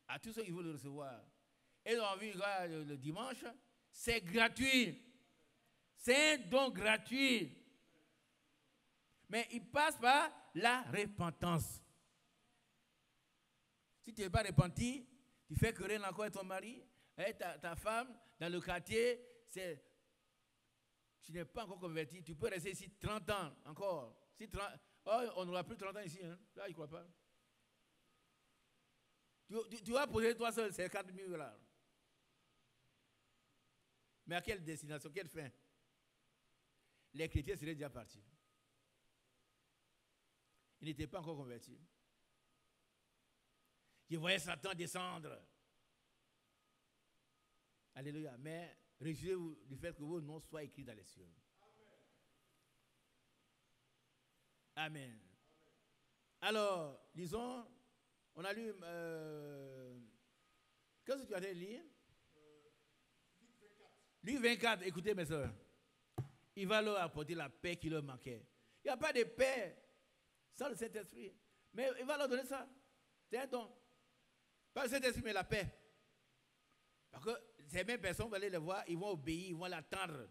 à tous ceux qui veulent le recevoir. Et nous avons vu le dimanche, c'est gratuit. C'est un don gratuit. Mais il passe par la repentance. Si tu n'es pas repenti, tu fais querelle encore avec ton mari, avec ta femme, dans le quartier, tu n'es pas encore converti. Tu peux rester ici 30 ans encore. On n'aura plus 30 ans ici. Hein. Là, il ne croit pas. Tu vas poser toi seul ces 4 000 $. Mais à quelle destination, quelle fin? Les chrétiens seraient déjà partis. Ils n'étaient pas encore convertis. Je voyais Satan descendre. Alléluia. Mais réjouissez-vous du fait que vos noms soient écrits dans les cieux. Amen. Alors, disons, on a lu... qu'est-ce que tu as dit lire? Luc 24, écoutez mes soeurs. Il va leur apporter la paix qui leur manquait. Il n'y a pas de paix sans le Saint-Esprit. Mais il va leur donner ça. C'est un don. Pas le Saint-Esprit, mais la paix. Parce que ces mêmes personnes, vous allez les voir, ils vont obéir, ils vont l'attendre.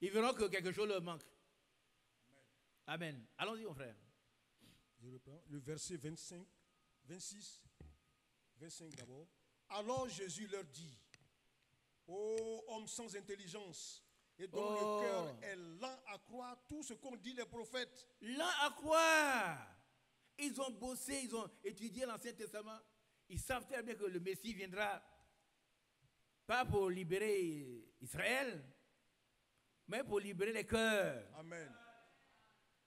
Ils verront que quelque chose leur manque. Amen. Allons-y, mon frère. Je reprends le verset 25, 26, 25 d'abord. Alors Jésus leur dit, ô homme sans intelligence, et dont le cœur est lent à croire tout ce qu'ont dit les prophètes. Lent à croire. Ils ont bossé, ils ont étudié l'Ancien Testament. Ils savent très bien que le Messie viendra, pas pour libérer Israël, mais pour libérer les cœurs. Amen.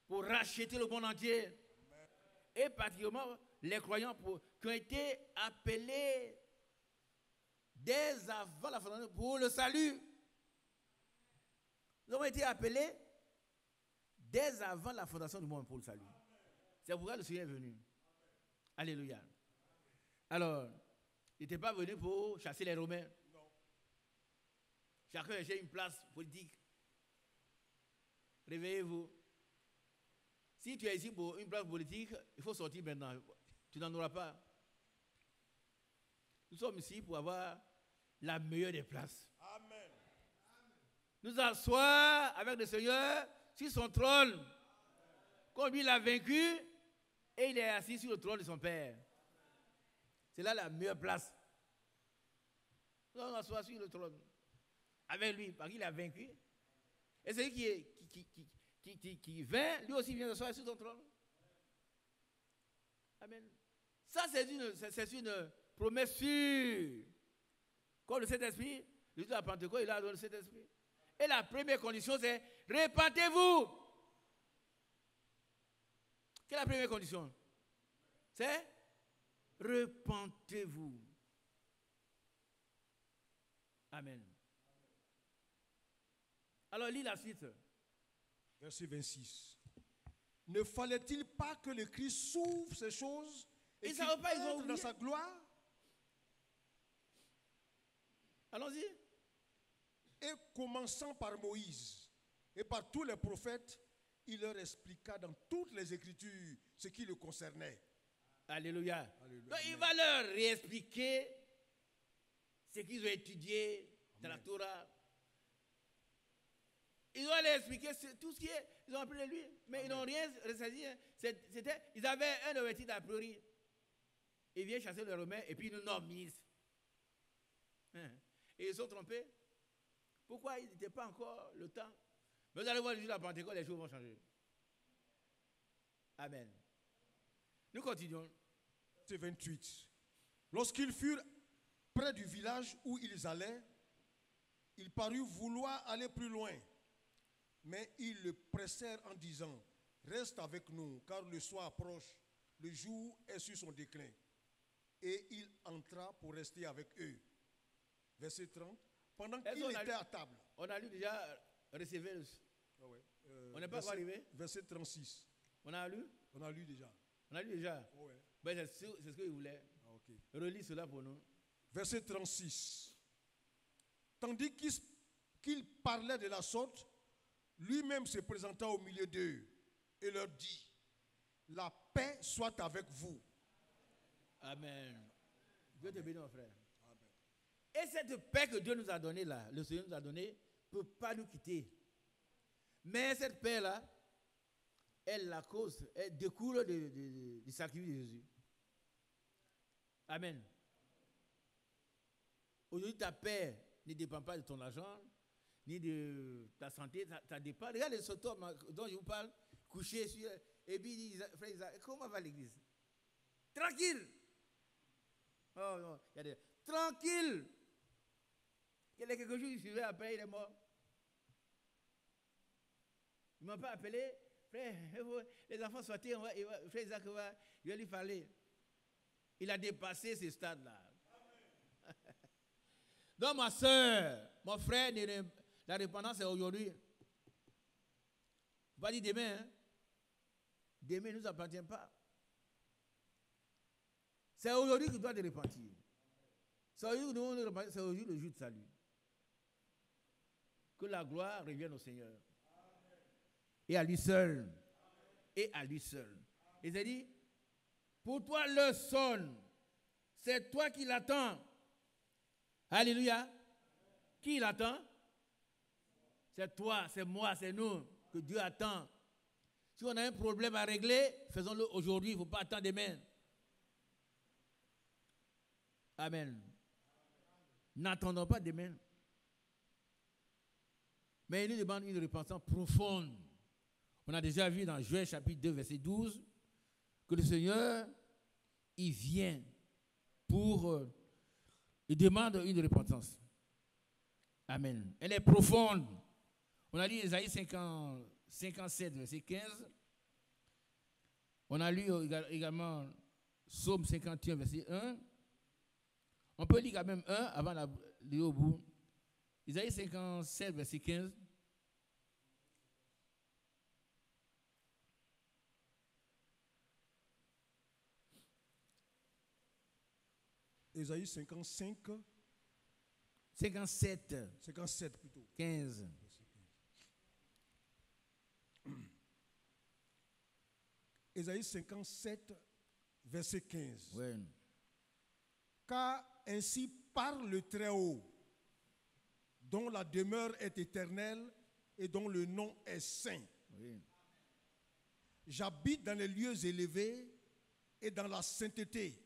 Pour racheter le monde entier. Amen. Et particulièrement les croyants qui ont été appelés dès avant la fondation pour le salut. Ils ont été appelés dès avant la fondation du monde pour le salut. C'est pourquoi le Seigneur est venu. Alléluia. Alors, il n'était pas venu pour chasser les Romains. Non. Chacun a une place politique. Réveillez-vous. Si tu es ici pour une place politique, il faut sortir maintenant. Tu n'en auras pas. Nous sommes ici pour avoir la meilleure des places. Amen. Nous asseoir avec le Seigneur sur son trône. Comme lui l'a vaincu, et il est assis sur le trône de son Père. C'est là la meilleure place. Nous allons asseoir sur le trône avec lui, parce qu'il a vaincu. Et celui qui vint, lui aussi vient s'asseoir sur son trône. Amen. Ça, c'est une promesse sûre. Comme le Saint-Esprit, le jour de la Pentecôte, il a donné le Saint-Esprit. Et la première condition, c'est répentez-vous. Quelle est la première condition? C'est repentez-vous. Amen. Alors, lis la suite. Verset 26. Ne fallait-il pas que le Christ souffre ces choses et qu'il entre dans sa gloire? Allons-y. Et commençant par Moïse et par tous les prophètes, il leur expliqua dans toutes les Écritures ce qui le concernait. Alléluia. Alléluia. Donc, il va leur réexpliquer ce qu'ils ont étudié dans la Torah. Ils vont leur expliquer tout ce qui est. Ils ont appris de lui, mais ils n'ont rien ressaisi. Ils avaient un objectif a priori. Ils viennent chasser les Romains et puis ils nous nomment ministres. Et ils sont trompés. Pourquoi il n'était pas encore le temps? Mais vous allez voir le jour de la Pentecôte, les choses vont changer. Amen. Nous continuons. Verset 28. Lorsqu'ils furent près du village où ils allaient, ils parurent vouloir aller plus loin. Mais ils le pressèrent en disant, reste avec nous, car le soir approche, le jour est sur son déclin. Et il entra pour rester avec eux. Verset 30. Pendant qu'il était à table. On a lu déjà, recevez le... on n'est pas encore arrivé. Verset 36. On a lu? On a lu déjà. On a lu déjà? Oh ouais. Ben, c'est ce qu'il voulait. Ah, okay. Relis cela pour nous. Verset 36. Tandis qu'il parlait de la sorte, lui-même se présenta au milieu d'eux et leur dit, la paix soit avec vous. Amen. Dieu te bénisse, mon frère. Amen. Et cette paix que Dieu nous a donnée là, le Seigneur nous a donnée, ne peut pas nous quitter. Mais cette paix-là, elle la cause, elle découle du sacrifice de Jésus. Amen. Aujourd'hui, ta paix ne dépend pas de ton argent, ni de ta santé, ça dépend. Regarde les homme dont je vous parle, couché sur... Et puis il dit, frère Isaac, comment va l'église? Tranquille. Oh non, regardez, tranquille. Il y a quelques jours, il suivait après, il est mort. Il ne m'a pas appelé. Frère, les enfants sortis, frère Isaac, il va lui parler. Il a dépassé ce stade-là. Donc, ma soeur, mon frère, la dépendance est aujourd'hui. Pas dit demain. Hein? Demain ne nous appartient pas. C'est aujourd'hui que tu dois te repentir. C'est aujourd'hui le jour de salut. Que la gloire revienne au Seigneur. Et à lui seul. Et à lui seul. Et il dit, pour toi l'heure sonne. C'est toi qui l'attends. Alléluia. Qui l'attend? C'est toi, c'est moi, c'est nous que Dieu attend. Si on a un problème à régler, faisons-le aujourd'hui. Il ne faut pas attendre demain. Amen. N'attendons pas demain. Mais il nous demande une repentance profonde. On a déjà vu dans Joël chapitre 2, verset 12, que le Seigneur, il vient pour... il demande une repentance. Amen. Elle est profonde. On a lu Ésaïe 57, verset 15. On a lu également Psaume 51, verset 1. On peut lire quand même 1 avant de lire au bout. Ésaïe 57, verset 15. Ésaïe 55. 57. 57 plutôt. 15. Ésaïe 57, verset 15. Ouais. Car ainsi parle le Très-Haut, dont la demeure est éternelle et dont le nom est saint. Oui. J'habite dans les lieux élevés et dans la sainteté.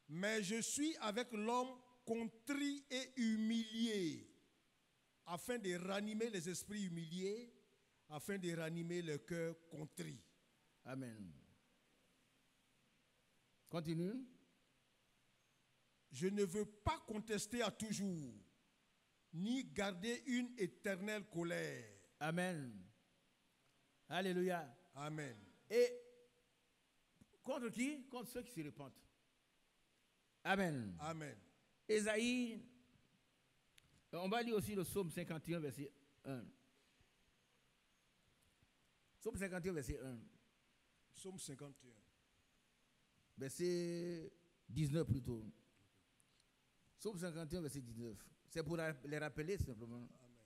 Mais je suis avec l'homme contrit et humilié, afin de ranimer les esprits humiliés, afin de ranimer le cœur contrit. Amen. Continue. Je ne veux pas contester à toujours, ni garder une éternelle colère. Amen. Alléluia. Amen. Et contre qui? Contre ceux qui se repentent. Amen. Amen. Ésaïe, on va lire aussi le psaume 51, verset 1. Psaume 51, verset 1. Psaume 51. Verset 19 plutôt. Psaume 51, verset 19. C'est pour les rappeler simplement. Amen.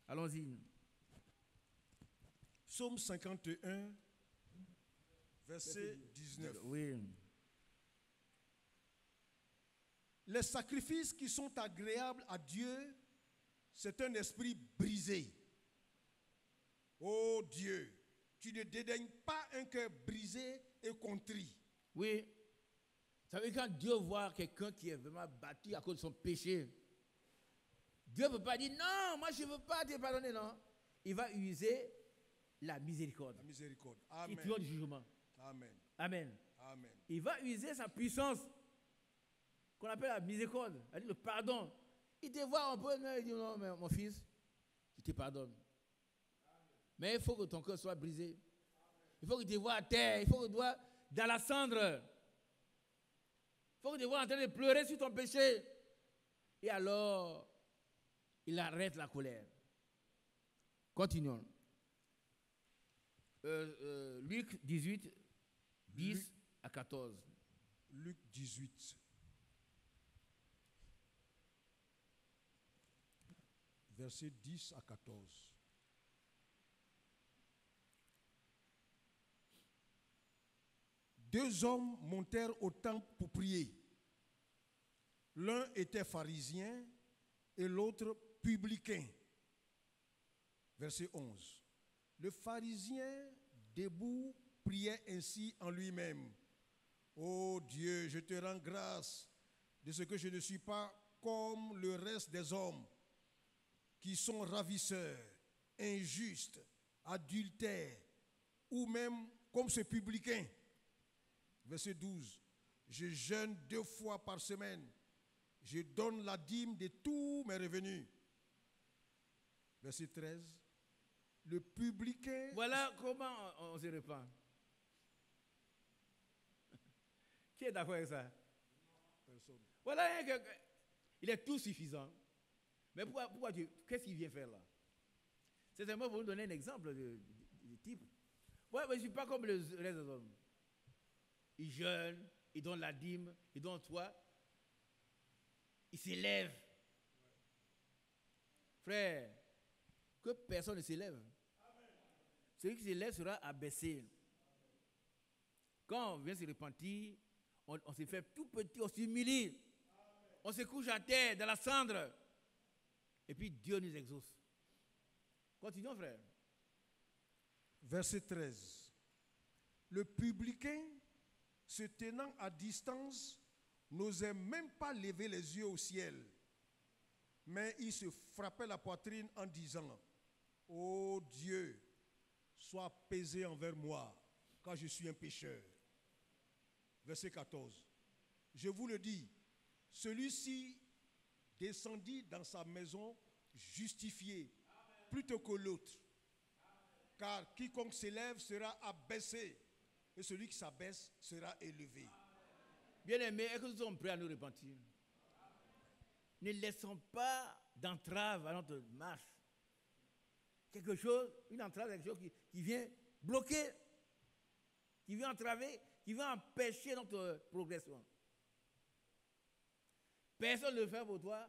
Allons-y. Psaume 51, verset 19. Oui. Les sacrifices qui sont agréables à Dieu, c'est un esprit brisé. Ô Dieu, tu ne dédaignes pas un cœur brisé et contrit. Oui. Vous savez, quand Dieu voit quelqu'un qui est vraiment battu à cause de son péché, Dieu ne peut pas dire non, moi je ne veux pas te pardonner, non. Il va user la miséricorde. La miséricorde. Qui Amen. triomphe du jugement. Amen. Amen. Amen. Il va user sa puissance, qu'on appelle la miséricorde, c'est-à-dire le pardon. Il te voit un peu, il dit non, mais mon fils, je te pardonne. Mais il faut que ton cœur soit brisé. Il faut que tu te vois à terre, il faut que tu vois dans la cendre. Il faut que tu te vois en train de pleurer sur ton péché. Et alors, il arrête la colère. Continuons. Luc 18, 10 à 14. Luc 18. Versets 10 à 14. Deux hommes montèrent au temple pour prier. L'un était pharisien et l'autre publicain. Verset 11. Le pharisien, debout, priait ainsi en lui-même. Ô Dieu, je te rends grâce de ce que je ne suis pas comme le reste des hommes qui sont ravisseurs, injustes, adultères, ou même comme ce publicain. Verset 12. Je jeûne 2 fois par semaine. Je donne la dîme de tous mes revenus. Verset 13. Le publicain... Voilà comment on se repent. Qui est d'accord avec ça? Personne. Voilà, il est tout suffisant. Mais pourquoi Dieu, qu'est-ce qu'il vient faire là? C'est simplement pour vous donner un exemple de type. Ouais, mais je ne suis pas comme les reste des hommes. Ils jeûnent, ils donnent la dîme, ils donnent toi. Ils s'élèvent. Frère, que personne ne s'élève. Celui qui s'élève sera abaissé. Quand on vient se repentir, on se fait tout petit, on s'humilie. On se couche à terre, dans la cendre. Et puis Dieu nous exauce. Continuons, frère. Verset 13. Le publicain, se tenant à distance, n'osait même pas lever les yeux au ciel. Mais il se frappait la poitrine en disant, « Ô Dieu, sois apaisé envers moi, car je suis un pécheur. » Verset 14. Je vous le dis, celui-ci descendit dans sa maison justifié plutôt que l'autre. Car quiconque s'élève sera abaissé, et celui qui s'abaisse sera élevé. Bien-aimés, est-ce que nous sommes prêts à nous repentir? Ne laissons pas d'entrave à notre marche. Quelque chose, une entrave, quelque chose qui vient bloquer, qui vient entraver, qui vient empêcher notre progression. Personne ne le fait pour toi,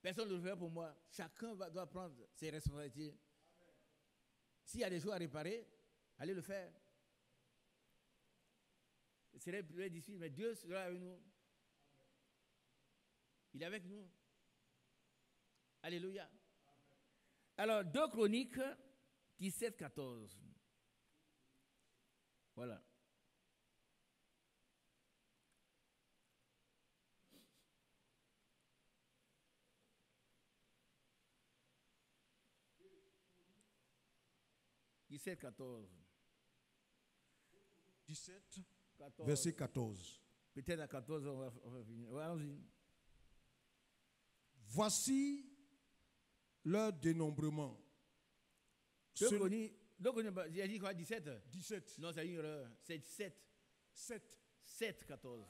personne ne le fait pour moi. Chacun doit prendre ses responsabilités. S'il y a des choses à réparer, allez le faire. Ce serait plus difficile, mais Dieu sera avec nous. Il est avec nous. Alléluia. Alors, 2 Chroniques 17, 14. Voilà. « 17, 14. 17, 14. verset 14. Peut-être à 14, on va finir. Ouais, allons-y. Voici leur dénombrement. 2 Chroniques, j'ai dit quoi, 17? 17. Non, c'est une erreur. C'est 7. 7. 7, 14.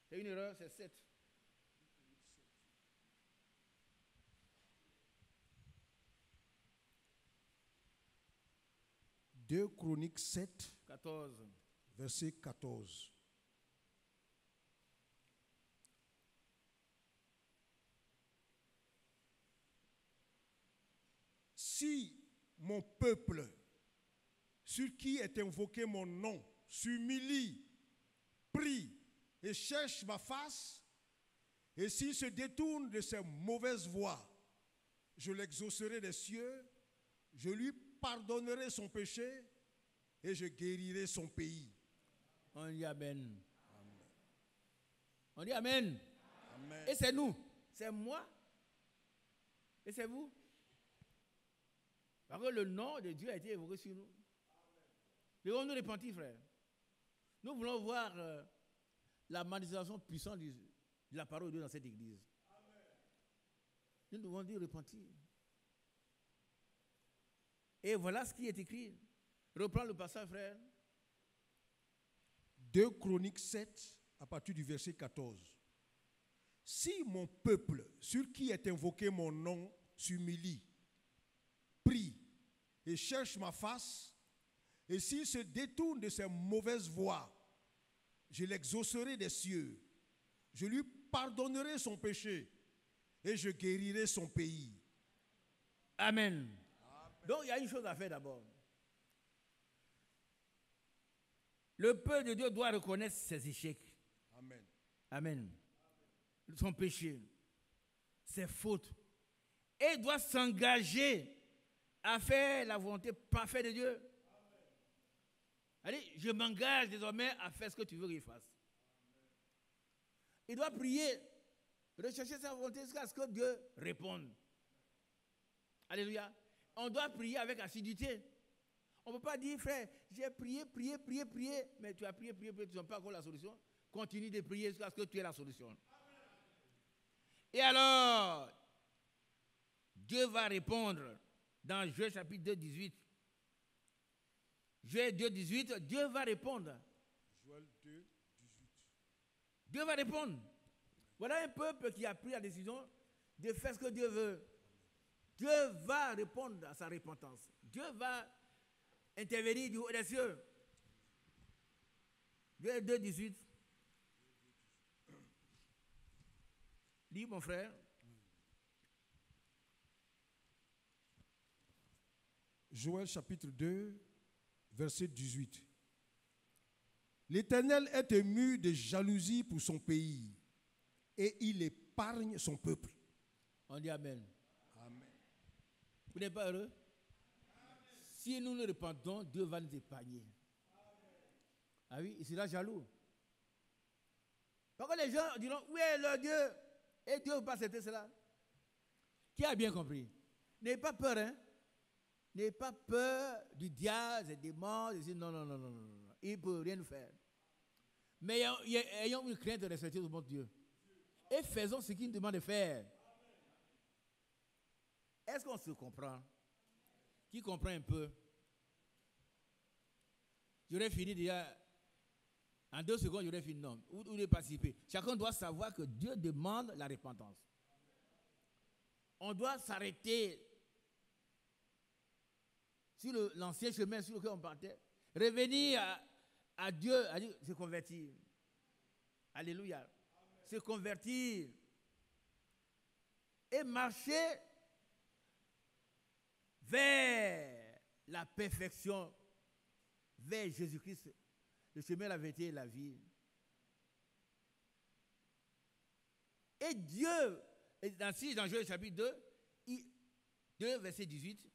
C'est une erreur, c'est 7. Deux Chroniques 7, 14. verset 14. Si mon peuple, sur qui est invoqué mon nom, s'humilie, prie et cherche ma face, et s'il se détourne de ses mauvaises voies, je l'exaucerai des cieux, je lui pardonnerai son péché et je guérirai son pays. On dit Amen. On dit Amen. Amen. Et c'est nous. C'est moi. Et c'est vous. Parce que le nom de Dieu a été évoqué sur nous. Devons nous repentir, frère. Nous voulons voir la manifestation puissante de la parole de Dieu dans cette église. Nous devons dire repentir. Et voilà ce qui est écrit. Reprends le passage, frère. 2 Chroniques 7, à partir du verset 14. Si mon peuple, sur qui est invoqué mon nom, s'humilie, prie et cherche ma face, et s'il se détourne de ses mauvaises voies, je l'exaucerai des cieux, je lui pardonnerai son péché et je guérirai son pays. Amen. Donc il y a une chose à faire d'abord. Le peuple de Dieu doit reconnaître ses échecs. Amen. Amen. Son péché, ses fautes. Et doit s'engager à faire la volonté parfaite de Dieu. Allez, je m'engage désormais à faire ce que tu veux qu'il fasse. Il doit prier, rechercher sa volonté jusqu'à ce que Dieu réponde. Alléluia. On doit prier avec assiduité. On ne peut pas dire, frère, j'ai prié, mais tu as prié, tu n'as pas encore la solution. Continue de prier jusqu'à ce que tu aies la solution. Et alors, Dieu va répondre dans Joël chapitre 2, 18. Joël 2, 18, Dieu va répondre. Joël 2, 18. Dieu va répondre. Voilà un peuple qui a pris la décision de faire ce que Dieu veut. Dieu va répondre à sa repentance. Dieu va intervenir du haut des cieux. Joël 2, 18. Lis, mon frère. Joël chapitre 2, verset 18. L'Éternel est ému de jalousie pour son pays et il épargne son peuple. On dit Amen. Amen. Vous n'êtes pas heureux? Si nous nous repentons, Dieu va nous épargner. Ah oui, il sera jaloux. Par contre, les gens diront, où est leur Dieu? Et Dieu ne va pas accepter cela. Qui a bien compris? N'ayez pas peur, hein? N'ayez pas peur du diable, des démons. Non, non, non, non, non. Il ne peut rien nous faire. Mais ayons une crainte de respecter notre Dieu. Et faisons ce qu'il nous demande de faire. Est-ce qu'on se comprend? Qui comprend un peu? J'aurais fini déjà. En 2 secondes, j'aurais fini. Non, où de participer. Chacun doit savoir que Dieu demande la repentance. On doit s'arrêter sur l'ancien chemin sur lequel on partait. Revenir à Dieu, se convertir. Alléluia. Amen. Se convertir. Et marcher vers la perfection, vers Jésus-Christ, le chemin, la vérité et la vie. Et Dieu, dans Joël chapitre 2, verset 18,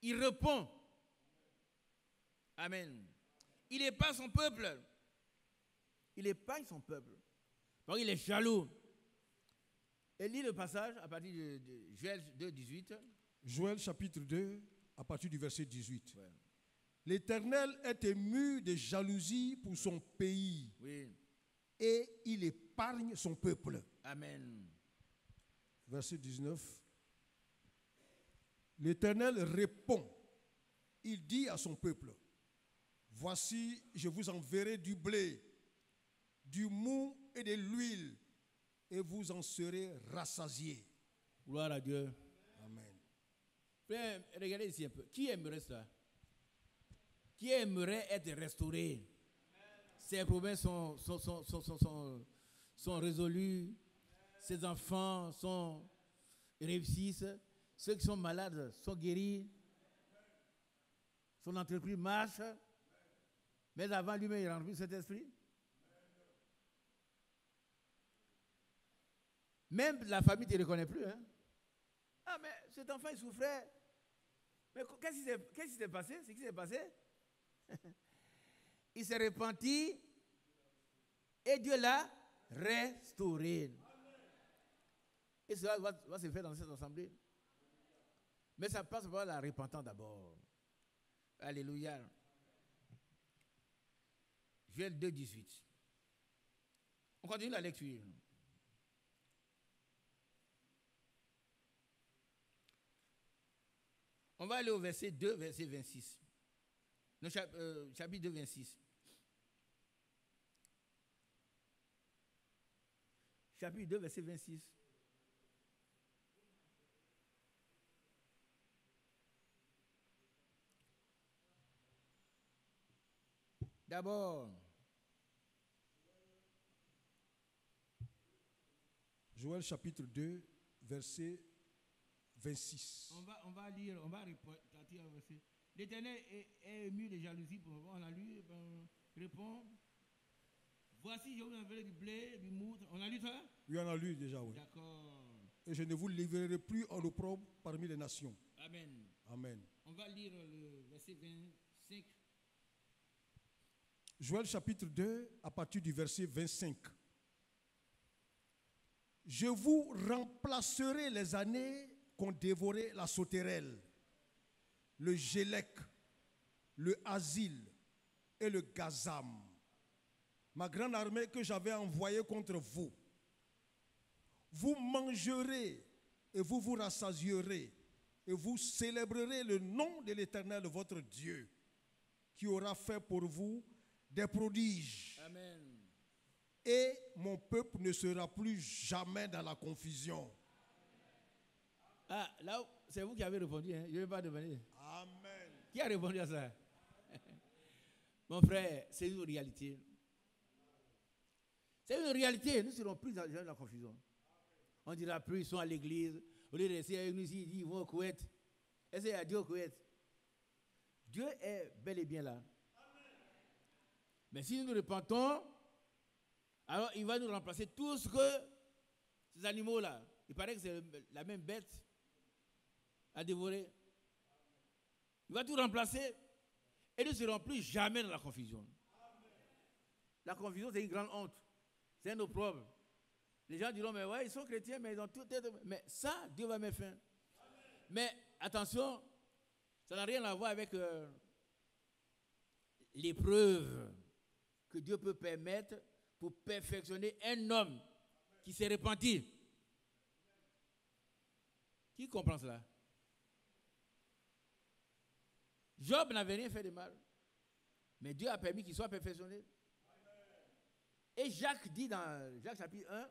il répond. Amen. Il épargne son peuple. Il épargne son peuple. Donc il est jaloux. Et lis le passage à partir de Joël 2, 18. Joël chapitre 2, à partir du verset 18. Ouais. L'Éternel est ému de jalousie pour son pays. Oui. Et il épargne son peuple. Amen. Verset 19. L'Éternel répond. Il dit à son peuple, voici, je vous enverrai du blé, du mou et de l'huile, et vous en serez rassasiés. Gloire à Dieu. Amen. Frère, regardez ici un peu. Qui aimerait ça? Qui aimerait être restauré? Ses problèmes sont résolus. Ses enfants réussissent. Ceux qui sont malades sont guéris. Son entreprise marche. Mais avant lui-même, il remplit cet esprit. Même la famille ne te reconnaît plus. Hein? Ah, mais cet enfant, il souffrait. Mais qu'est-ce qui s'est passé? C'est ce qui s'est passé? Il s'est repenti et Dieu l'a restauré. Et cela va se faire dans cette assemblée. Mais ça passe par la repentance d'abord. Alléluia. Joël 2, 18. On continue la lecture. On va aller au verset 2, verset 26. Non, chapitre 2, 26. Chapitre 2, verset 26. D'abord, Joël chapitre 2, verset 26. on va lire, on va répondre au verset. L'Éternel est ému de jalousie. On a lu, répond. Voici, je vous enverrai du blé, du mou. On a lu ça? Oui, on a lu déjà, oui. D'accord. Et je ne vous livrerai plus en opprobre parmi les nations. Amen. Amen. On va lire le verset 25. Joël chapitre 2, à partir du verset 25. Je vous remplacerai les années qu'ont dévoré la sauterelle, le gélec, le asile et le gazam. Ma grande armée que j'avais envoyée contre vous. Vous mangerez et vous vous rassasierez et vous célébrerez le nom de l'Éternel votre Dieu qui aura fait pour vous des prodiges. Amen. Et mon peuple ne sera plus jamais dans la confusion. Ah, là, c'est vous qui avez répondu, hein? Je ne vais pas demander. Amen. Qui a répondu à ça? Mon frère, c'est une réalité. C'est une réalité. Nous ne serons plus dans la confusion. On ne dira plus, ils sont à l'église. Au lieu de rester avec nous ici, ils disent, ils vont au Koweït. Est-ce qu'il y a Dieu au Koweït? Dieu est bel et bien là. Mais si nous nous repentons, alors il va nous remplacer tout ce que ces animaux-là, il paraît que c'est la même bête à dévorer. Il va tout remplacer et nous ne serons plus jamais dans la confusion. La confusion, c'est une grande honte. C'est un opprobre. Les gens diront, mais ouais, ils sont chrétiens, mais ils ont tout. Mais ça, Dieu va mettre fin. Mais attention, ça n'a rien à voir avec l'épreuve que Dieu peut permettre pour perfectionner un homme qui s'est repenti. Qui comprend cela? Job n'avait rien fait de mal, mais Dieu a permis qu'il soit perfectionné. Et Jacques dit dans Jacques chapitre 1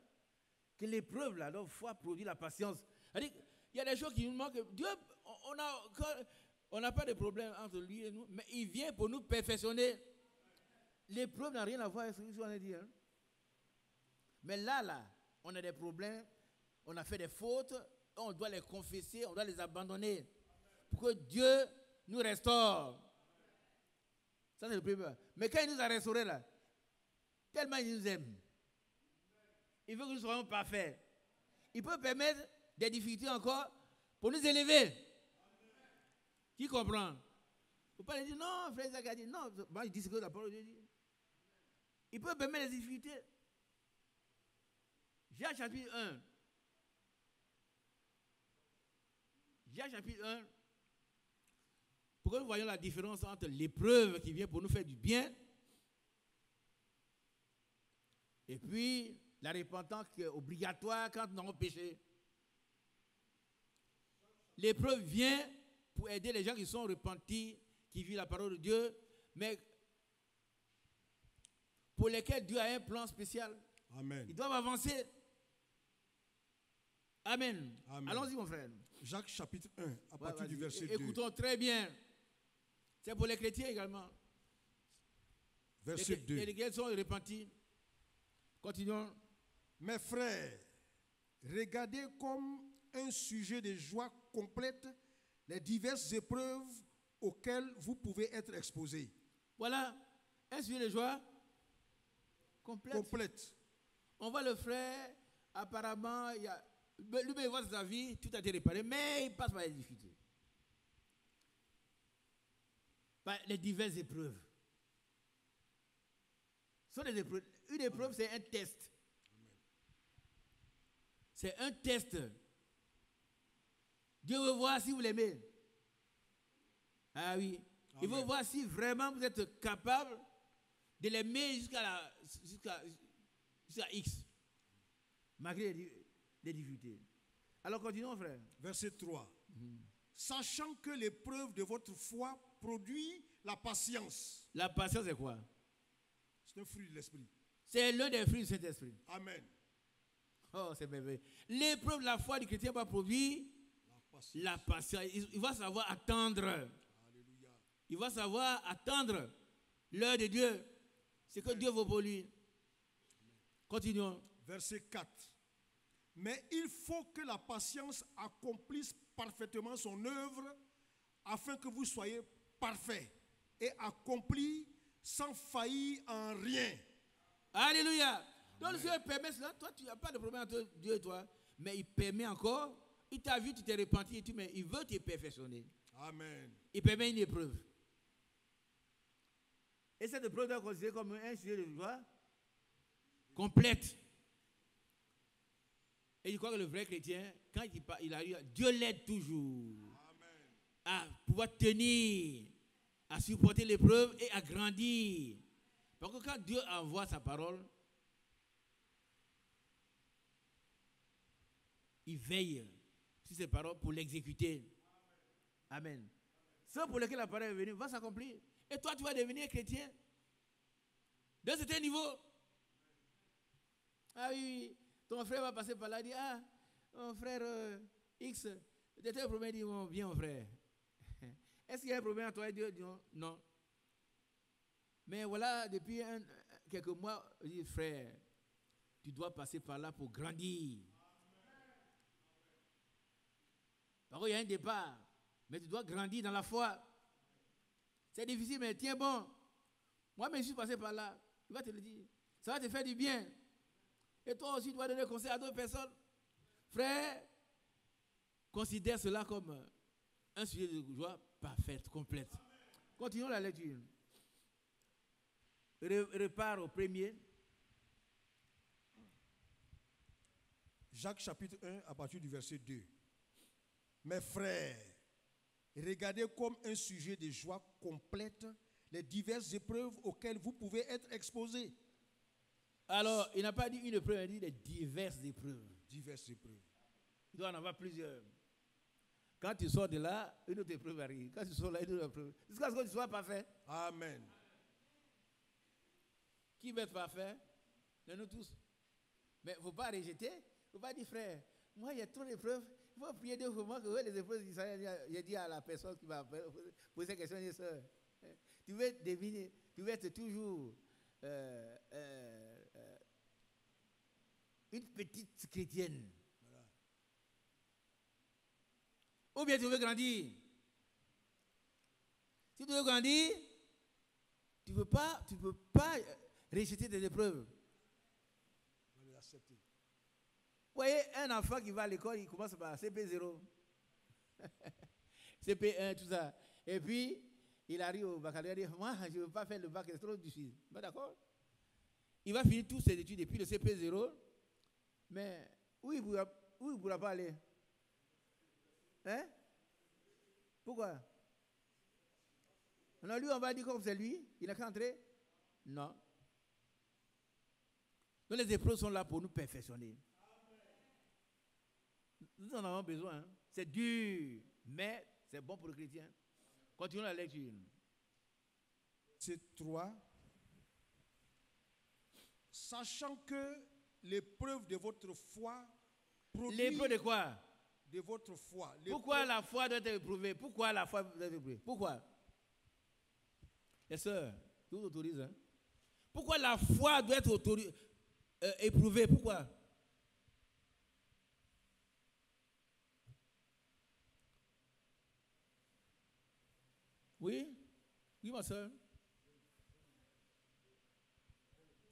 que l'épreuve, là, leur foi produit la patience. Il y a des choses qui nous manquent. Dieu, on n'a pas de problème entre lui et nous, mais il vient pour nous perfectionner. L'épreuve n'a rien à voir avec ce qu'on a dit. Hein? Mais là, on a des problèmes, on a fait des fautes, on doit les confesser, on doit les abandonner pour que Dieu nous restaure. Ça, c'est le premier. Mais quand il nous a restaurés, là, tellement il nous aime, il veut que nous soyons parfaits. Il peut permettre des difficultés encore pour nous élever. Qui comprend? Il ne faut pas dire non, frère Isaac a dit non. Moi, il dit ce que la parole de Dieu dit. Il peut permettre des difficultés. Jacques chapitre 1. Jacques chapitre 1. Pourquoi nous voyons la différence entre l'épreuve qui vient pour nous faire du bien et puis la repentance qui est obligatoire quand nous avons péché. L'épreuve vient pour aider les gens qui sont repentis, qui vivent la parole de Dieu, mais pour lesquels Dieu a un plan spécial. Amen. Ils doivent avancer. Amen. Amen. Allons-y, mon frère. Jacques chapitre 1, à partir du verset 2. Écoutons très bien. C'est pour les chrétiens également. Verset 2. Les chrétiens sont repentis. Continuons. Mes frères, regardez comme un sujet de joie complète les diverses épreuves auxquelles vous pouvez être exposés. Voilà, un sujet de joie complète. On voit le frère, apparemment, lui-même il voit sa vie, tout a été réparé, mais il passe par les difficultés. Par les diverses épreuves. Ce sont des épreuves. Une épreuve, c'est un test. C'est un test. Dieu veut voir si vous l'aimez. Ah oui. Il veut voir si vraiment vous êtes capable de l'aimer jusqu'à X. Malgré les difficultés. Alors continuons, frère. Verset 3. Sachant que l'épreuve de votre foi produit la patience. La patience, c'est quoi? C'est un fruit de l'esprit. C'est l'un des fruits du Saint-Esprit. Amen. Oh, c'est merveilleux. L'épreuve de la foi du chrétien va produire la patience. Il va savoir attendre. Alléluia. Il va savoir attendre l'heure de Dieu. C'est que Dieu veut pour lui. Continuons. Verset 4. Mais il faut que la patience accomplisse parfaitement son œuvre afin que vous soyez parfaits et accomplis sans faillir en rien. Alléluia. Donc le Seigneur permet cela. Toi, tu n'as pas de problème entre Dieu et toi. Mais il permet encore. Il t'a vu, tu t'es repenti et tout, mais il veut te perfectionner. Amen. Il permet une épreuve. Et cette épreuve doit être considérée comme un sujet de joie complète. Et je crois que le vrai chrétien, quand il arrive, Dieu l'aide toujours. Amen. À pouvoir tenir, à supporter l'épreuve et à grandir. Parce que quand Dieu envoie sa parole, il veille sur ses paroles pour l'exécuter. Amen. Ceux pour lesquels la parole est venue va s'accomplir. Et toi, tu vas devenir chrétien. D'un certain niveau. Ah oui, ton frère va passer par là et dire, ah, mon frère X, peut-être un problème, dit, bien mon frère. Est-ce qu'il y a un problème à toi et Dieu dit non. Mais voilà, depuis quelques mois, je dis, frère, tu dois passer par là pour grandir. Par contre, il y a un départ, mais tu dois grandir dans la foi. C'est difficile, mais tiens bon. Moi-même, je suis passé par là. Il va te le dire. Ça va te faire du bien. Et toi aussi, tu dois donner conseil à d'autres personnes. Frère, considère cela comme un sujet de joie parfaite, complète. Continuons la lecture. Repart au premier. Jacques chapitre 1 à partir du verset 2. Mes frères, regardez comme un sujet de joie complète les diverses épreuves auxquelles vous pouvez être exposés. Alors, il n'a pas dit une épreuve, il a dit les diverses épreuves. Diverses épreuves. Il doit en avoir plusieurs. Quand tu sors de là, une autre épreuve arrive. Quand tu sors là, une autre épreuve. Jusqu'à ce que tu sois parfait. Amen. Qui veut être parfait? Nous tous. Mais il ne faut pas rejeter. Il ne faut pas dire, frère, moi, il y a trop d'épreuves. Il faut prier Dieu pour moi que les épreuves d'Israël. Il a dit à la personne qui va poser cette question, sœur, tu veux deviner, tu veux être toujours une petite chrétienne. Voilà. Ou bien tu veux grandir. Si tu veux grandir, tu ne peux pas rejeter tes épreuves. On va les accepter. Vous voyez, un enfant qui va à l'école, il commence par CP0, CP1, tout ça. Et puis, il arrive au baccalauréat, il dit, moi, je ne veux pas faire le bac, c'est trop difficile. Ben, d'accord? Il va finir toutes ses études depuis le CP0, mais où il ne pourra pas aller? Hein? Pourquoi? Alors lui, on va dire comme c'est lui, il n'a qu'à entrer? Non. Donc les épreuves sont là pour nous perfectionner. Nous en avons besoin. Hein. C'est dur, mais c'est bon pour le chrétien. Continuons la lecture. C'est 3. Sachant que l'épreuve de votre foi produit... L'épreuve de quoi? De votre foi. Pourquoi la foi doit être éprouvée? Pourquoi la foi doit être éprouvée? Pourquoi? Les sœurs, je vous autorise. Hein? Pourquoi la foi doit être éprouvée? Pourquoi? Oui? Oui, ma soeur.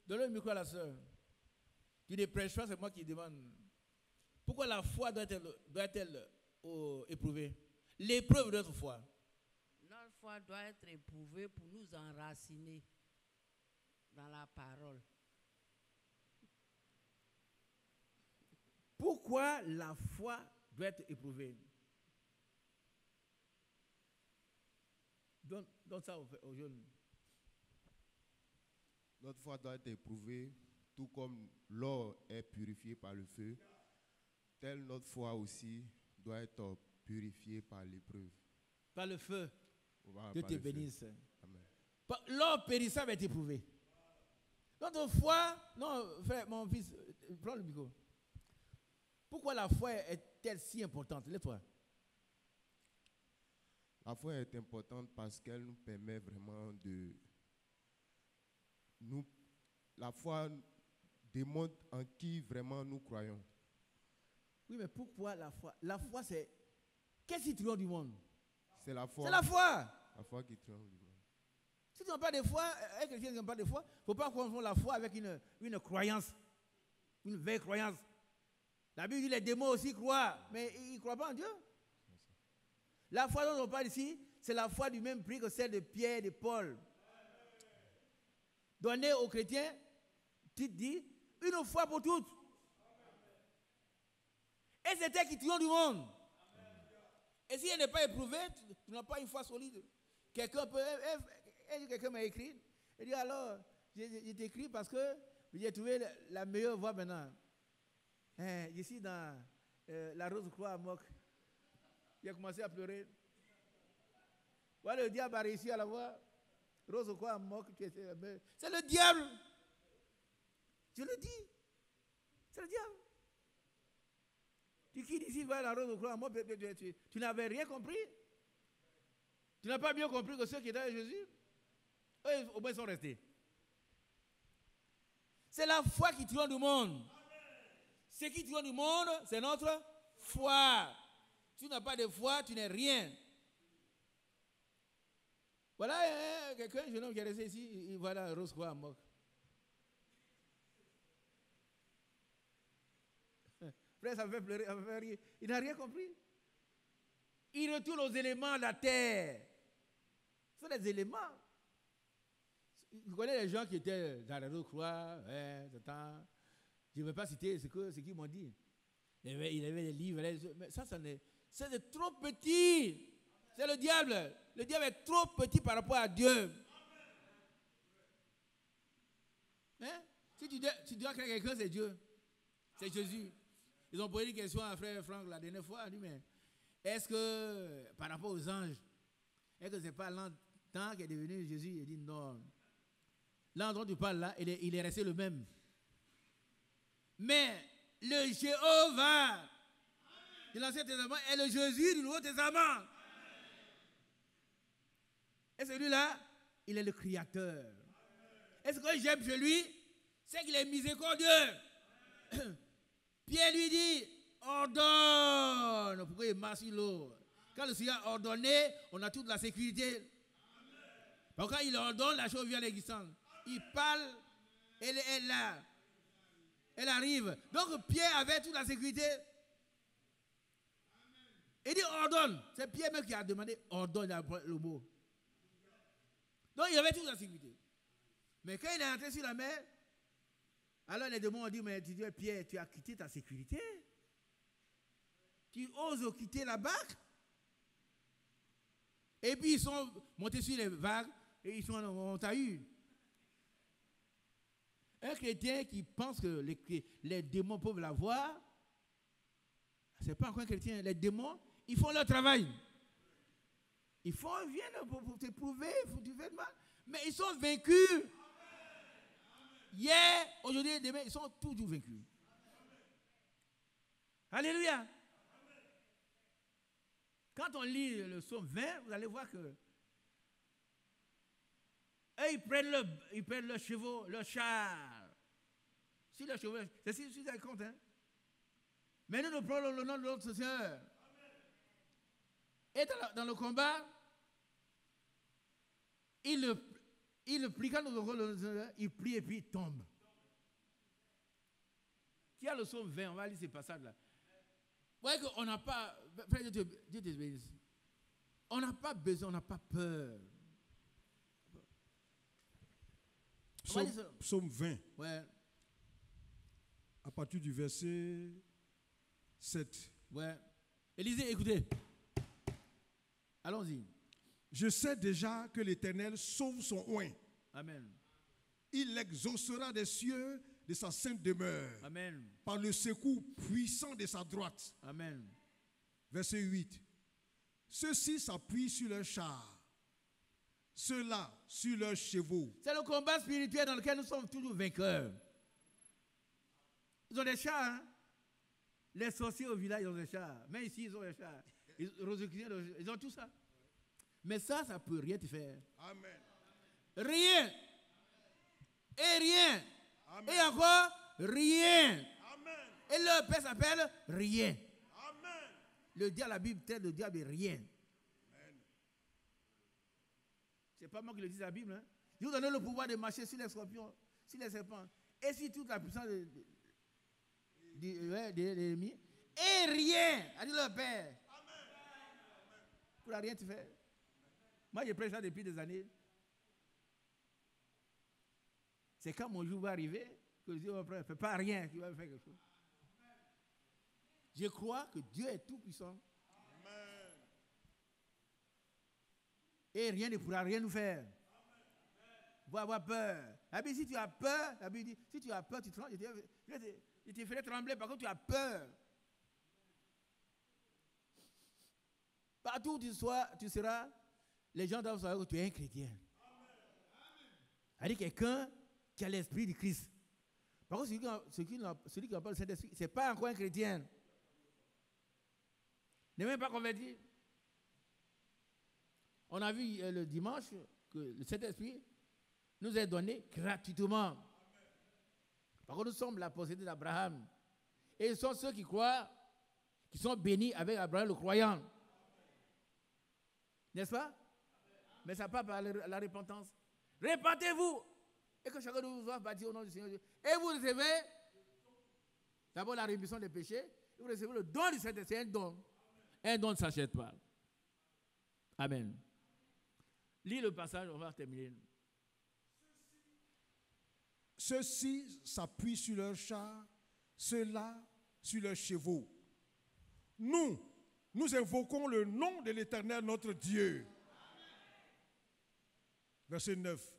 Donnez le micro à la soeur. Tu ne prêches pas, c'est moi qui demande. Pourquoi la foi doit-elle éprouvée? L'épreuve de notre foi. Notre foi doit être éprouvée pour nous enraciner dans la parole. Pourquoi la foi doit être éprouvée? Donne ça aux jeunes. Notre foi doit être éprouvée, tout comme l'or est purifié par le feu, telle notre foi aussi doit être purifiée par l'épreuve. Par le feu. Voilà, Dieu te bénisse. Amen. L'or périssable est éprouvé. Notre foi, non, frère, mon fils, prends le micro. Pourquoi la foi est-elle si importante? Lève-toi. La foi est importante parce qu'elle nous permet vraiment de... la foi démontre en qui vraiment nous croyons. Oui, mais pourquoi la foi? La foi, c'est... Qu'est-ce qui triomphe du monde? C'est la foi. C'est la foi. La foi qui triomphe du monde. Si tu n'as pas de foi, un chrétien qui n'a pas de foi, il ne faut pas confondre la foi avec une croyance, une vraie croyance. La Bible dit que les démons aussi croient, mais ils ne croient pas en Dieu. La foi dont on parle ici, c'est la foi du même prix que celle de Pierre et de Paul. Donnée aux chrétiens, tu te dis, une fois pour toutes. Et c'est elle qui triomphe du monde. Et si elle n'est pas éprouvée, tu n'as pas une foi solide. Quelqu'un m'a écrit, il dit alors, j'ai t'écris parce que j'ai trouvé la meilleure voie maintenant. Je suis dans la Rose-Croix à Moc. Il a commencé à pleurer. Voilà, le diable a réussi à la voir. Rose-Croix à Moc, c'est le diable. Je le dis. C'est le diable. Tu quittes ici, va à la Rose-Croix à Moc, tu n'avais rien compris. Tu n'as pas bien compris que ceux qui étaient avec Jésus, Eux, au moins, ils sont restés. C'est la foi qui triomphe du monde. Ce qui triomphe du monde, c'est notre foi. Si tu n'as pas de foi, tu n'es rien. Voilà quelqu'un, jeune homme qui est resté ici, il voit la rose croix à moque. Frère, ça me fait pleurer, ça me fait rire. Il n'a rien compris. Il retourne aux éléments de la terre. Ce sont des éléments. Vous connaissez les gens qui étaient dans la rose croix, je ne vais pas citer ce qu'ils m'ont dit. Il y avait des livres, mais ça c'est trop petit. C'est le diable. Le diable est trop petit par rapport à Dieu. Hein? Si tu dois créer quelqu'un, c'est Dieu. C'est Jésus. Ils ont posé une question à frère Franck la dernière fois. Il a dit, mais est-ce que, par rapport aux anges, est-ce que ce n'est pas l'ange qui est devenu Jésus? Il dit non. L'ange dont tu parles là, il est resté le même. Mais le Jéhovah de l'Ancien Testament est le Jésus du Nouveau Testament. Et celui-là, il est le Créateur. Et ce que j'aime chez lui, c'est qu'il est miséricordieux. Pierre lui dit, ordonne. Pourquoi il marche sur l'eau? Quand le Seigneur a ordonné, on a toute la sécurité. Parce que quand il ordonne, la chose vient à l'existence. Il parle, elle est là. Elle arrive. Donc Pierre avait toute la sécurité. Il dit ordonne. C'est Pierre même qui a demandé ordonne le mot. Donc il avait toute la sécurité. Mais quand il est entré sur la mer, alors les démons ont dit, mais tu dis Pierre, tu as quitté ta sécurité. Tu oses quitter la barque. Et puis ils sont montés sur les vagues et on t'a eu. Un chrétien qui pense que les démons peuvent la voir, ce n'est pas encore un chrétien. Les démons, ils font leur travail. Ils viennent pour t'éprouver, pour te faire mal. Mais ils sont vaincus. Hier, aujourd'hui et demain, ils sont toujours vaincus. Alléluia. Quand on lit le psaume 20, vous allez voir que eux, ils prennent leurs chevaux, leurs chars. Si leurs chevaux, c'est si ça compte, hein. Mais nous prenons le nom de notre Seigneur. Et dans le combat, il le plie quand nous avons le Seigneur, il plie et puis il tombe. Qui a le psaume 20, on va lire ces passages-là. Vous voyez qu'on n'a pas, frère, Dieu te bénisse. On n'a pas besoin, on n'a pas peur. Psaume 20. Ouais. À partir du verset 7. Ouais. Élisée, écoutez. Allons-y. Je sais déjà que l'Éternel sauve son oint. Amen. Il l'exaucera des cieux de sa sainte demeure. Amen. Par le secours puissant de sa droite. Amen. Verset 8. Ceux-ci s'appuient sur leurs chars. Ceux-là sur leurs chevaux. C'est le combat spirituel dans lequel nous sommes toujours vainqueurs. Ils ont des chars. Hein? Les sorciers au village, ils ont des chars. Même ici, ils ont des chars. Ils ont tout ça. Mais ça ne peut rien te faire. Amen. Rien. Et rien. Amen. Et encore rien. Amen. Et leur père s'appelle rien. Amen. Le diable, la Bible traite le diable est rien. C'est pas moi qui le dis la Bible. Hein? Je vous donne le pouvoir de marcher sur les scorpions, sur les serpents, et sur toute la puissance de l'ennemi. Et rien, a dit leur Père. Pour rien te faire. Moi, je prêche ça depuis des années. C'est quand mon jour va arriver que Dieu va faire pas rien qui va me faire quelque chose. Je crois que Dieu est tout puissant. Et rien ne pourra rien nous faire. Vous avoir peur. Mais si tu as peur, la Bible dit, si tu as peur, tu trembles. Je te ferai trembler parce que tu as peur. Partout où tu seras, les gens doivent savoir que tu es un chrétien. C'est-à-dire quelqu'un qui a l'esprit de Christ. Par contre, celui qui n'a pas le Saint-Esprit, ce n'est pas encore un chrétien. Il n'est même pas converti. On a vu le dimanche que le Saint-Esprit, nous est donné gratuitement. Par contre, nous sommes la postérité d'Abraham. Et ce sont ceux qui croient, qui sont bénis avec Abraham le croyant. N'est-ce pas? Mais ça part par la repentance. Repentez-vous et que chacun de vous soit baptisé au nom du Seigneur Dieu. Et vous recevez d'abord la rémission des péchés, et vous recevez le don du Saint-Esprit. C'est un don. Un don ne s'achète pas. Amen. Lis le passage, on va terminer. Ceux-ci s'appuient sur leurs chars, ceux-là sur leurs chevaux. Nous invoquons le nom de l'Éternel notre Dieu. Verset 9.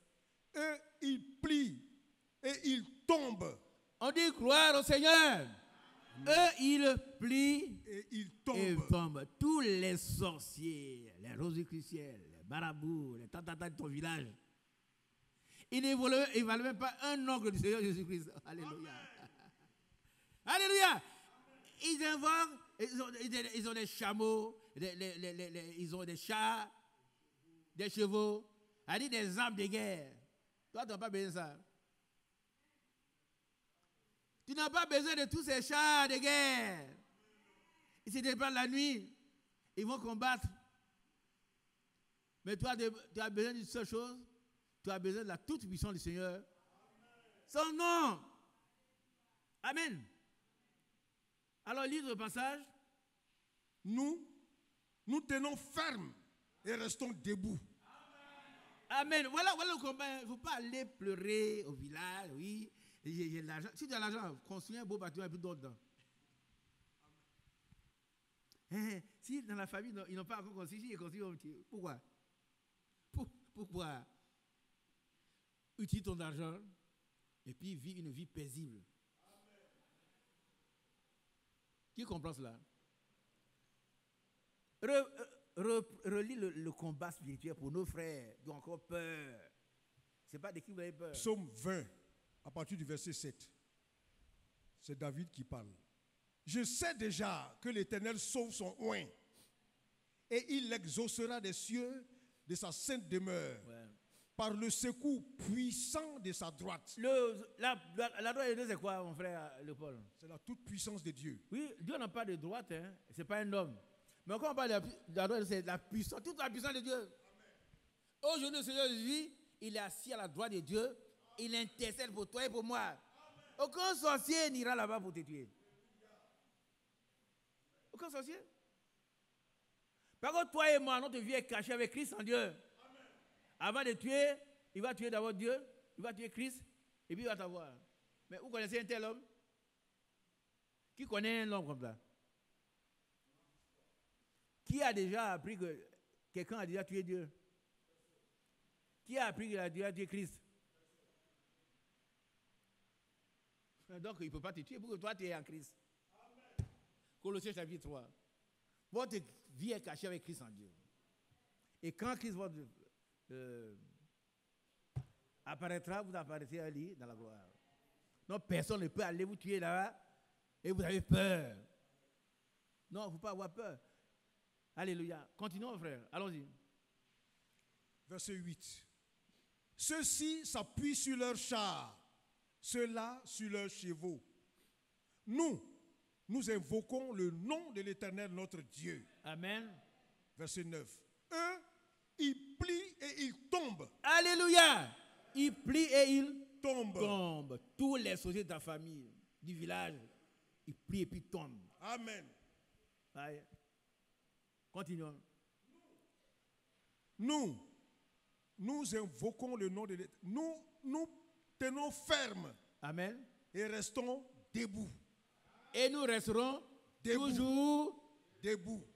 Eux, ils plient et ils tombent. On dit gloire au Seigneur. Eux, ils plient Et ils et tombent. tombent. Tous les sorciers, les rosicruciels, les marabouts, les tatatas de ton village, ils ne valent même pas un ongle du Seigneur Jésus-Christ. Alléluia. Alléluia. Ils invoquent, ils ont des chameaux, ils ont des chats, des chevaux, des armes de guerre. Toi, tu n'as pas besoin de ça. Tu n'as pas besoin de tous ces chars de guerre. Ils se déplacent la nuit. Ils vont combattre. Mais toi, tu as besoin d'une seule chose. Tu as besoin de la toute-puissance du Seigneur. Son nom. Amen. Alors, lis le passage. Nous tenons ferme et restons debout. Amen. Voilà le combat. Il ne faut pas aller pleurer au village. Oui, j'ai de l'argent. Si tu as l'argent, construis un beau bâtiment et puis d'autres dedans. Si dans la famille, ils n'ont pas encore construit, ils construisent un petit. Pourquoi? Pourquoi? Utilise ton argent et puis vis une vie paisible. Qui comprend cela? Relis le combat spirituel pour nos frères qui ont encore peur. Ce n'est pas de qui vous avez peur. Psaume 20, à partir du verset 7. C'est David qui parle. Je sais déjà que l'Éternel sauve son oint et il l'exaucera des cieux de sa sainte demeure. Ouais. Par le secours puissant de sa droite. La droite de Dieu, c'est quoi, mon frère Léopold? C'est la toute puissance de Dieu. Oui, Dieu n'a pas de droite, hein. Ce n'est pas un homme. Mais quand on parle de la droite, c'est la puissance, toute la puissance de Dieu. Aujourd'hui, le Seigneur Jésus, il est assis à la droite de Dieu. Il intercède pour toi et pour moi. Aucun sorcier n'ira là-bas pour te tuer. Aucun sorcier. Par contre, toi et moi, notre vie est cachée avec Christ en Dieu. Avant de tuer, il va tuer d'abord Dieu, il va tuer Christ, et puis il va t'avoir. Mais vous connaissez un tel homme? Qui connaît un homme comme ça? Qui a déjà appris que quelqu'un a déjà tué Dieu? Qui a appris qu'il a déjà tué Christ? Donc il ne peut pas te tuer pour que toi tu es en Christ. Colossiens chapitre 3. Votre vie est cachée avec Christ en Dieu. Et quand Christ apparaîtra, vous apparaîtrez à lui dans la gloire. Non, personne ne peut aller vous tuer là et vous avez peur. Non, il ne faut pas avoir peur. Alléluia. Continuons, frère. Allons-y. Verset 8. Ceux-ci s'appuient sur leurs chars, ceux-là sur leurs chevaux. Nous invoquons le nom de l'Éternel notre Dieu. Amen. Verset 9. Eux, ils plient et ils tombent. Alléluia. Ils plient et ils Tombent. Tous les sociétés de ta famille, du village, ils plient et puis tombent. Amen. Aïe. Continuons. Nous invoquons le nom de l'Éternel. Nous tenons ferme. Amen. Et restons debout. Et nous resterons Debout.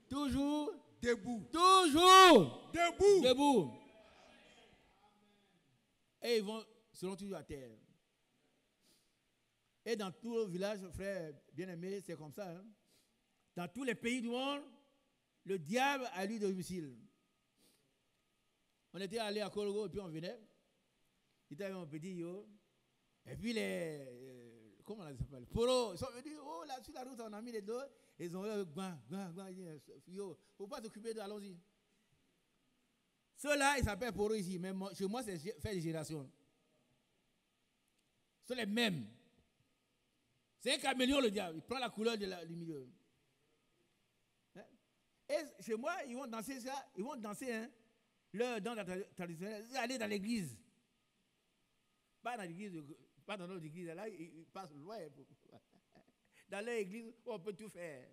toujours Debout. debout. Et ils seront toujours à terre. Et dans tous les villages, frères bien-aimés, c'est comme ça. Hein? Dans tous les pays du monde, le diable a lui domicile. On était allé à Kologo et puis on venait. Il était avec mon petit yo. Et puis comment on s'appelle? Poro. Ils sont venus, oh là, sur la route, on a mis les deux. Ils ont dit, yo, faut pas t'occuper de, allons-y. Ceux-là, ils s'appellent Poro ici. Mais chez moi, c'est fait des générations. sont les mêmes. C'est un caméléon, le diable. Il prend la couleur du milieu. Hein? Et chez moi, ils vont danser ça. Ils vont danser, hein, leur danse traditionnelle. Ils vont aller dans l'église. Pas dans l'église, pas dans notre église. Là, ils passent loin. Dans leur église, on peut tout faire.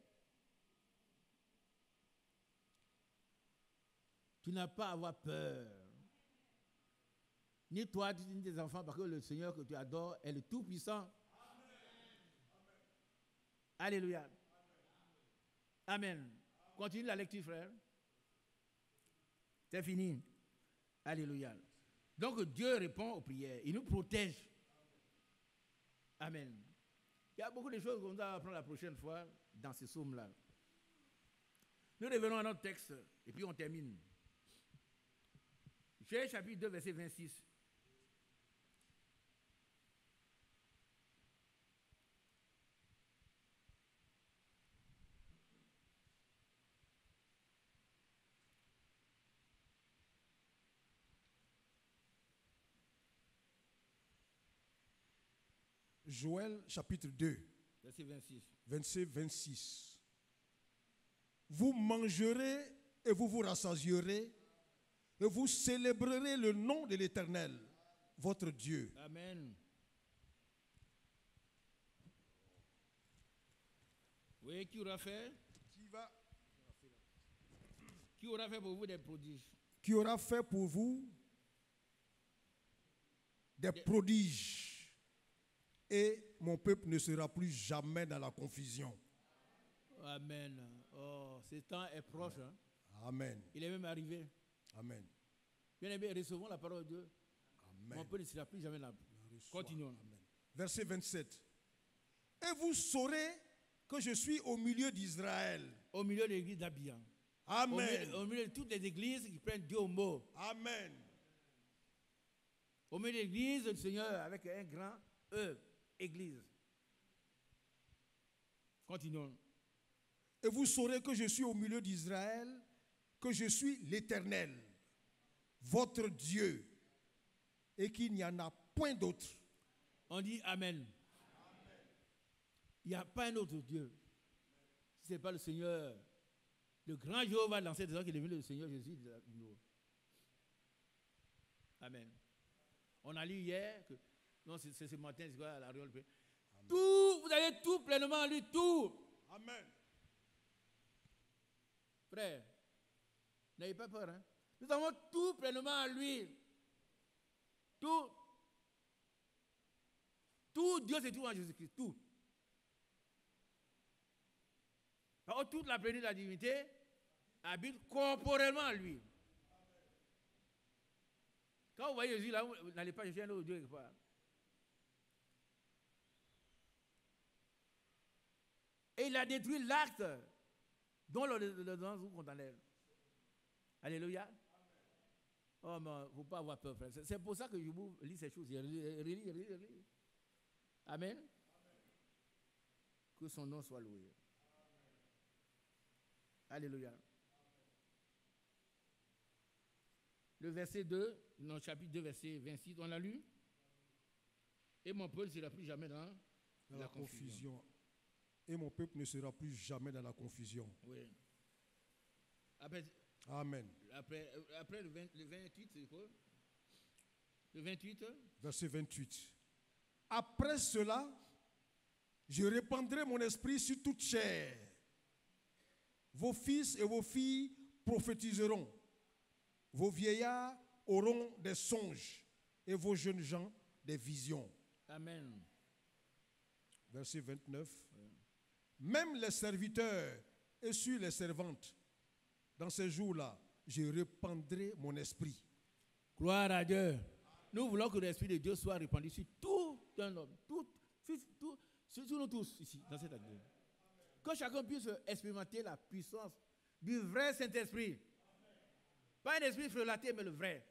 Tu n'as pas à avoir peur. Ni toi, ni tes enfants, parce que le Seigneur que tu adores est le Tout-Puissant. Alléluia. Amen. Continue la lecture, frère. C'est fini. Alléluia. Donc Dieu répond aux prières. Il nous protège. Amen. Il y a beaucoup de choses qu'on va apprendre la prochaine fois dans ces psaumes-là. Nous revenons à notre texte et puis on termine. Joël chapitre 2, verset 26. Joël chapitre 2, Verset 26. verset 26. Vous mangerez et vous vous rassasierez et vous célébrerez le nom de l'Éternel, votre Dieu. Amen. Oui, qui aura fait? Qui aura fait pour vous des prodiges? Qui aura fait pour vous des prodiges. Et mon peuple ne sera plus jamais dans la confusion. Amen. Oh, ce temps est proche. Hein? Amen. Il est même arrivé. Amen. Bien aimé, recevons la parole de Dieu. Amen. Mon peuple ne sera plus jamais là. Continuons. Amen. Verset 27. Et vous saurez que je suis au milieu d'Israël. Au milieu de l'église d'Abia. Amen. Au milieu de toutes les églises qui prennent Dieu au mot. Amen. Au milieu de l'église du Seigneur avec un grand E. Église. Continuons. Et vous saurez que je suis au milieu d'Israël, que je suis l'Éternel, votre Dieu, et qu'il n'y en a point d'autre. On dit Amen. Il n'y a pas un autre Dieu. Si ce n'est pas le Seigneur, le grand Jéhovah dans cette qui est devenu le Seigneur Jésus. Amen. On a lu hier que non, c'est ce matin, c'est quoi la réole. Tout, vous avez tout pleinement en lui, tout. Amen. Frère, n'ayez pas peur. Hein? Nous avons tout pleinement en lui. Tout. Tout, Dieu c'est tout en Jésus-Christ, tout. Par contre, toute la plénitude de la divinité habite corporellement en lui. Quand vous voyez Jésus là, vous n'allez pas chercher un autre Dieu quelque part. Et il a détruit l'acte dont l'ordonnance vous condamnait. Alléluia. Oh, mais il ne faut pas avoir peur, frère. C'est pour ça que je vous lis ces choses. Relis. Amen. Que son nom soit loué. Alléluia. Le verset 2, dans le chapitre 2, verset 26, on l'a lu. Et mon peuple ne sera plus jamais dans la confusion. Et mon peuple ne sera plus jamais dans la confusion. Oui. Après, Amen. Après le 28, c'est quoi? Le 28. Verset 28. Après cela, je répandrai mon esprit sur toute chair. Vos fils et vos filles prophétiseront. Vos vieillards auront des songes et vos jeunes gens des visions. Amen. Verset 29. Même les serviteurs et sur les servantes, dans ces jours-là, je répandrai mon esprit. Gloire à Dieu. Nous voulons que l'esprit de Dieu soit répandu sur tout un homme, sur nous tous ici, dans cette église. Que chacun puisse expérimenter la puissance du vrai Saint-Esprit. Pas un esprit frelaté, mais le vrai.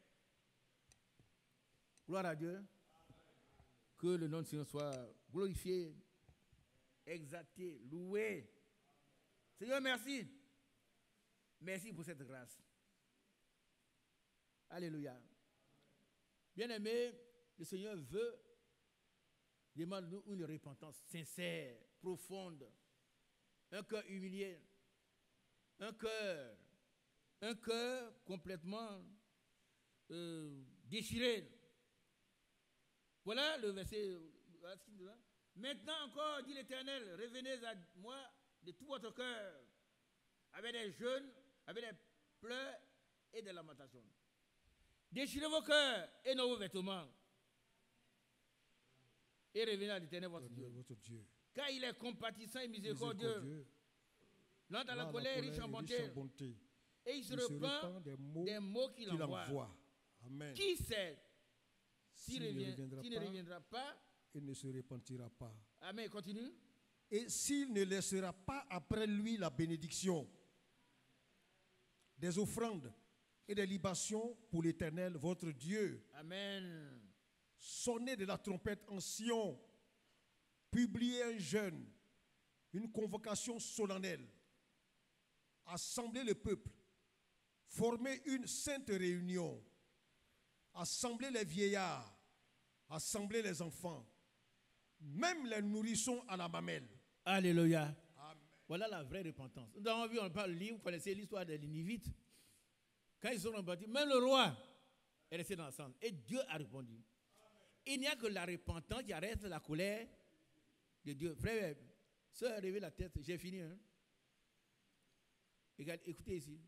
Gloire à Dieu. Que le nom du Seigneur soit glorifié, exalté, loué. Seigneur, merci. Merci pour cette grâce. Alléluia. Bien-aimé, le Seigneur veut Demande-nous une repentance sincère, profonde, un cœur humilié, un cœur complètement déchiré. Voilà le verset. Maintenant encore, dit l'Éternel, revenez à moi de tout votre cœur, avec des jeûnes, avec des pleurs et des lamentations. Déchirez vos cœurs et non vos vêtements. Et revenez à l'Éternel votre Dieu. Car il est compatissant et miséricordieux, lent à la colère, riche en bonté. Et il se repent des mots qu'il envoie. Amen. Qui sait s'il ne reviendra reviendra pas, il ne se repentira pas. Amen, continue. Et s'il ne laissera pas après lui la bénédiction, des offrandes et des libations pour l'Éternel, votre Dieu. Amen. Sonnez de la trompette en Sion, publiez un jeûne, une convocation solennelle, assemblez le peuple, formez une sainte réunion, assemblez les vieillards, assemblez les enfants, même les nourrissons à la mamelle. Alléluia. Amen. Voilà la vraie repentance. Nous avons vu, on parle du livre, vous connaissez l'histoire des Ninivites. Quand ils sont repentis, même le roi est resté dans la cendre. Et Dieu a répondu. Il n'y a que la repentance qui arrête la colère de Dieu. Frère, sœur, levez la tête, j'ai fini. Hein? Écoutez ici.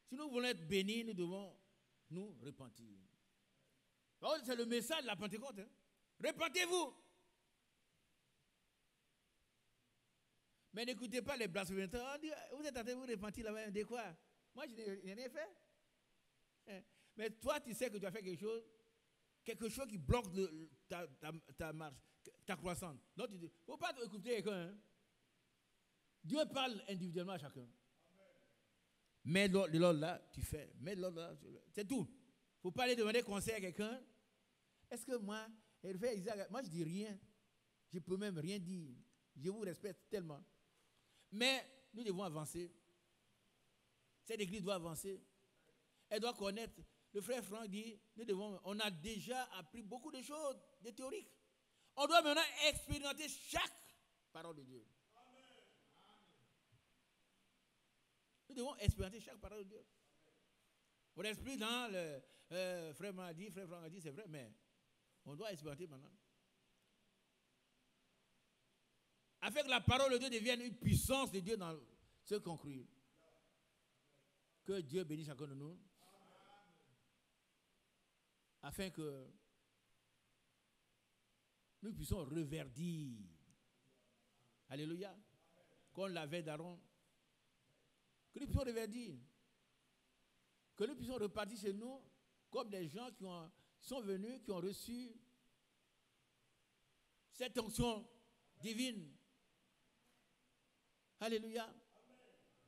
Si nous voulons être bénis, nous devons nous repentir. C'est le message de la Pentecôte. Hein? Repentez-vous. Mais n'écoutez pas les blasphémateurs. Vous êtes en train de vous repentir là-bas. De quoi? Moi, je n'ai rien fait. Mais toi, tu sais que tu as fait quelque chose qui bloque ta marche, ta croissance. Donc, il ne faut pas écouter quelqu'un. Hein? Dieu parle individuellement à chacun. Mais de l'autre là, tu fais. Mais de l'autre là, c'est tout. Il ne faut pas aller demander conseil à quelqu'un. Est-ce que moi, je ne dis rien. Je ne peux même rien dire. Je vous respecte tellement. Mais nous devons avancer. Cette église doit avancer. Elle doit connaître. Le frère Franck dit, on a déjà appris beaucoup de choses, de théoriques. On doit maintenant expérimenter chaque parole de Dieu. Nous devons expérimenter chaque parole de Dieu. On reste plus dans le frère Franck a dit, c'est vrai, mais on doit expérimenter maintenant. Afin que la parole de Dieu devienne une puissance de Dieu dans ceux qui ont cru. Que Dieu bénisse chacun de nous. Afin que nous puissions reverdir. Alléluia. Comme l'avait d'Aaron. Que nous puissions reverdir. Que nous puissions repartir chez nous comme des gens qui sont venus, qui ont reçu cette onction divine. Alléluia.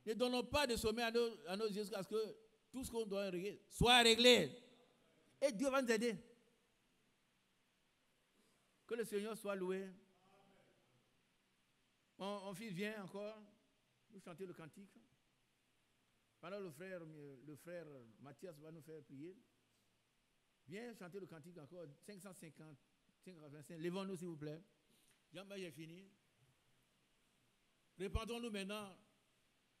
Ne donnons pas de sommeil à nos yeux jusqu'à ce que tout ce qu'on doit régler soit réglé. Et Dieu va nous aider. Que le Seigneur soit loué. Mon fils vient encore nous chanter le cantique. Pendant le frère Mathias va nous faire prier. Viens chanter le cantique encore. 550, 585. Levons-nous s'il vous plaît. J'ai fini. Repentons-nous maintenant.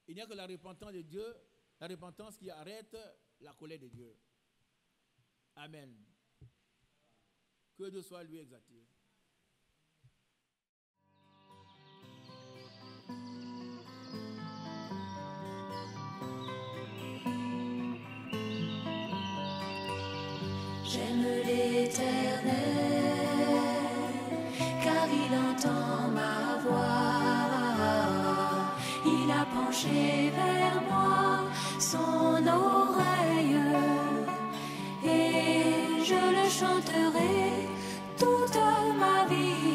Il n'y a que la repentance de Dieu, la repentance qui arrête la colère de Dieu. Amen. Que Dieu soit lui exalté. J'aime l'Éternel, car il entend ma voix. Il a penché vers moi son oreille, et je le chanterai toute ma vie.